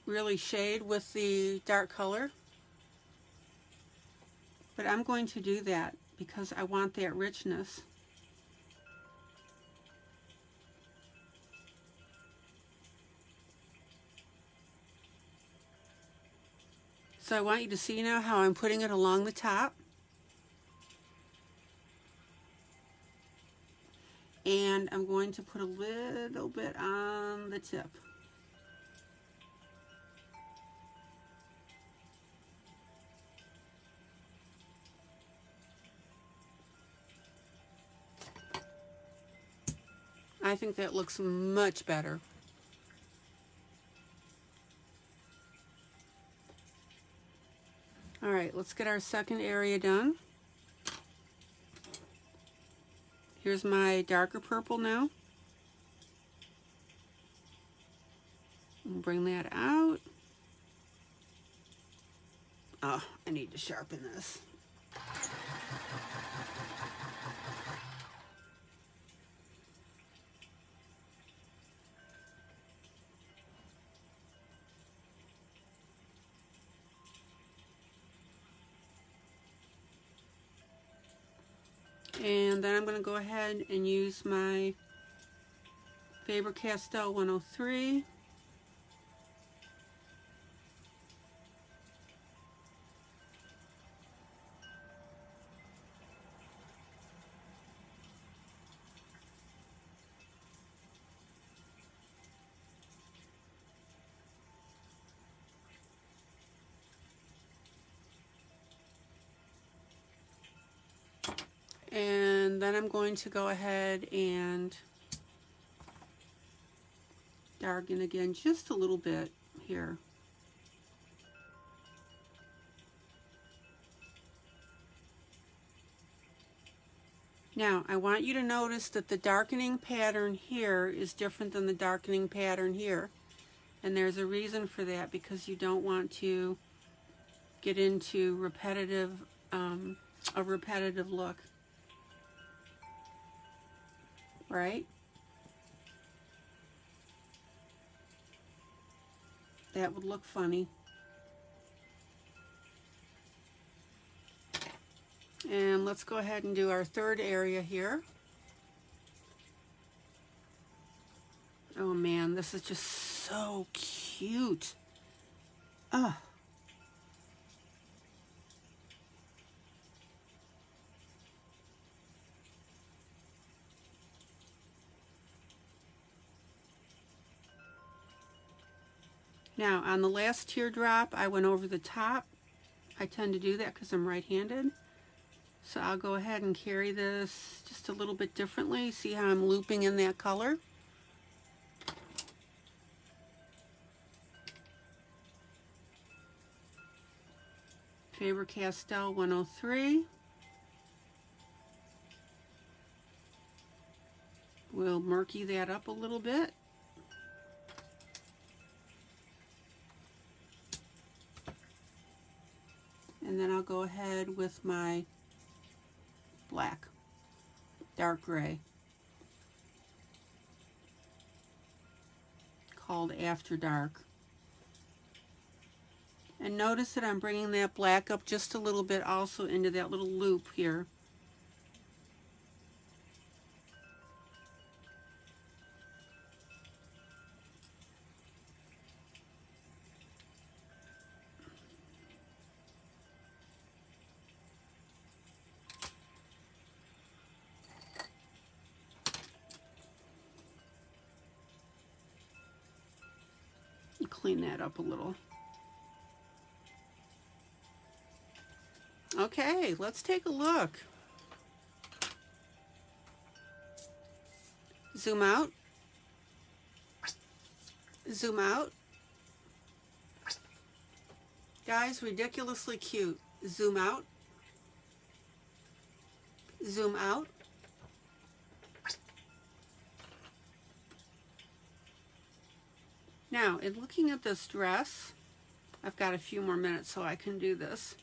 really shade with the dark color, but I'm going to do that because I want that richness. So I want you to see now how I'm putting it along the top. And I'm going to put a little bit on the tip. I think that looks much better. All right, let's get our second area done. Here's my darker purple now. And bring that out. Oh, I need to sharpen this. And then I'm going to go ahead and use my Faber-Castell 103. And then I'm going to go ahead and darken again just a little bit here. Now, I want you to notice that the darkening pattern here is different than the darkening pattern here. And there's a reason for that, because you don't want to get into a repetitive look, right? That would look funny. And let's go ahead and do our third area here. Oh man, this is just so cute. Ah. Now, on the last teardrop, I went over the top. I tend to do that because I'm right-handed. So I'll go ahead and carry this just a little bit differently. See how I'm looping in that color? Faber-Castell 103. We'll murky that up a little bit. And then I'll go ahead with my black, dark gray, called After Dark. And notice that I'm bringing that black up just a little bit also into that little loop here. Clean that up a little. Okay, let's take a look. Zoom out. Zoom out. Guys, ridiculously cute. Zoom out. Zoom out. Now, in looking at this dress, I've got a few more minutes so I can do this.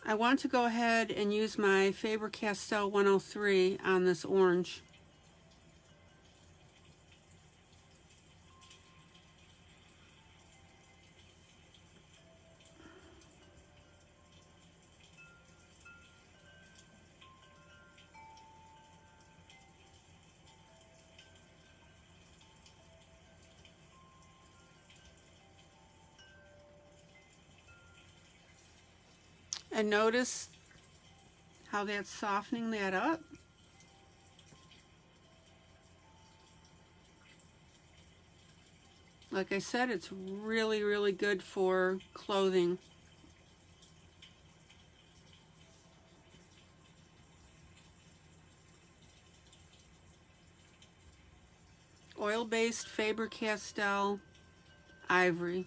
I want to go ahead and use my Faber-Castell 103 on this orange. And notice how that's softening that up. Like I said, it's really, really good for clothing. Oil-based Faber-Castell ivory.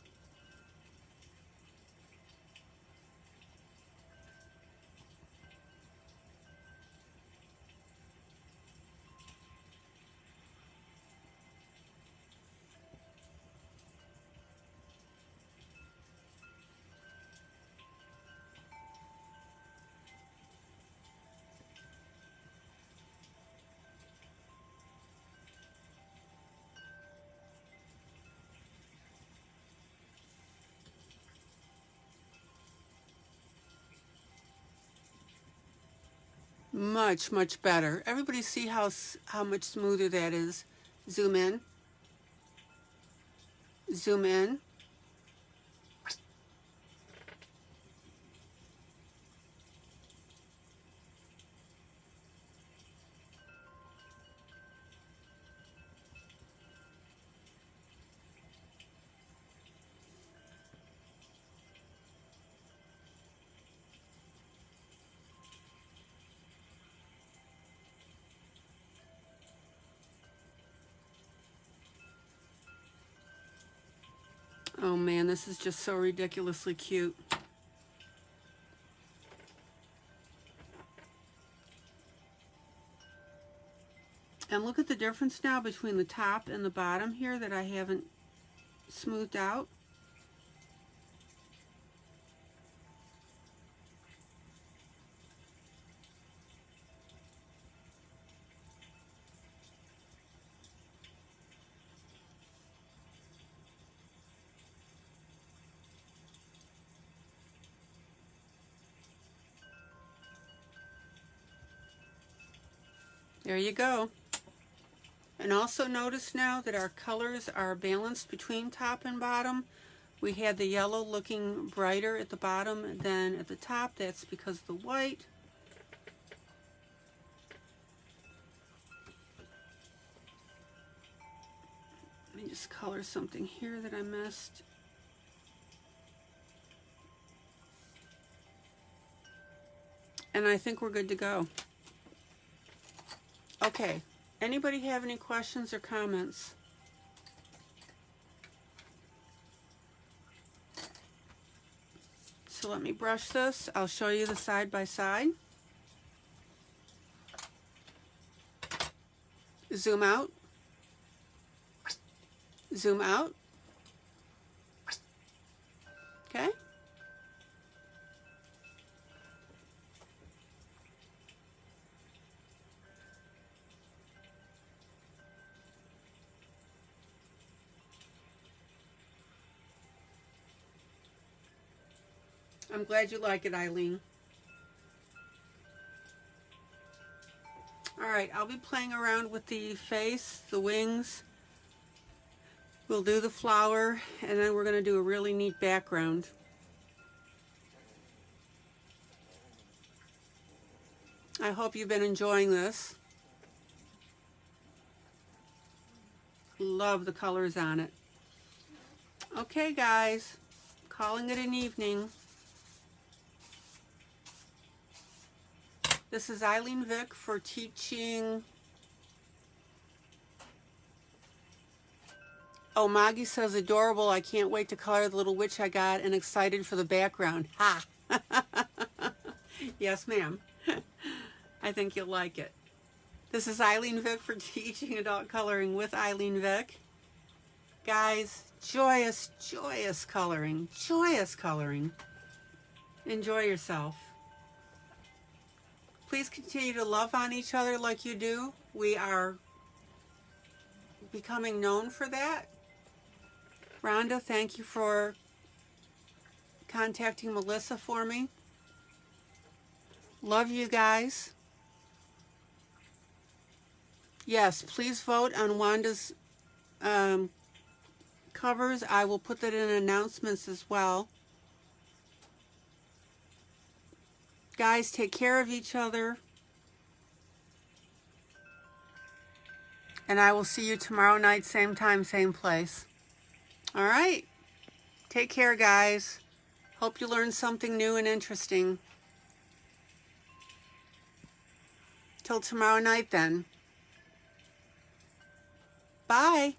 Much, much better. Everybody see how much smoother that is. Zoom in. Zoom in. Oh man, this is just so ridiculously cute. And look at the difference now between the top and the bottom here that I haven't smoothed out. There you go. And also notice now that our colors are balanced between top and bottom. We had the yellow looking brighter at the bottom than at the top. That's because of the white. Let me just color something here that I missed. And I think we're good to go. Okay, anybody have any questions or comments? So let me brush this. I'll show you the side by side. Zoom out. Zoom out. Okay. I'm glad you like it, ILene. All right, I'll be playing around with the face, the wings. We'll do the flower, and then we're going to do a really neat background. I hope you've been enjoying this. Love the colors on it. Okay, guys, calling it an evening. This is ILene Vick for teaching. Oh, Maggie says adorable. I can't wait to color the little witch I got and excited for the background. Ha! Yes, ma'am. I think you'll like it. This is ILene Vick for teaching adult coloring with ILene Vick. Guys, joyous, joyous coloring. Joyous coloring. Enjoy yourself. Please continue to love on each other like you do. We are becoming known for that. Rhonda, thank you for contacting Melissa for me. Love you guys. Yes, please vote on Wanda's covers. I will put that in announcements as well. Guys, take care of each other. And I will see you tomorrow night, same time, same place. All right. Take care, guys. Hope you learned something new and interesting. Till tomorrow night, then. Bye.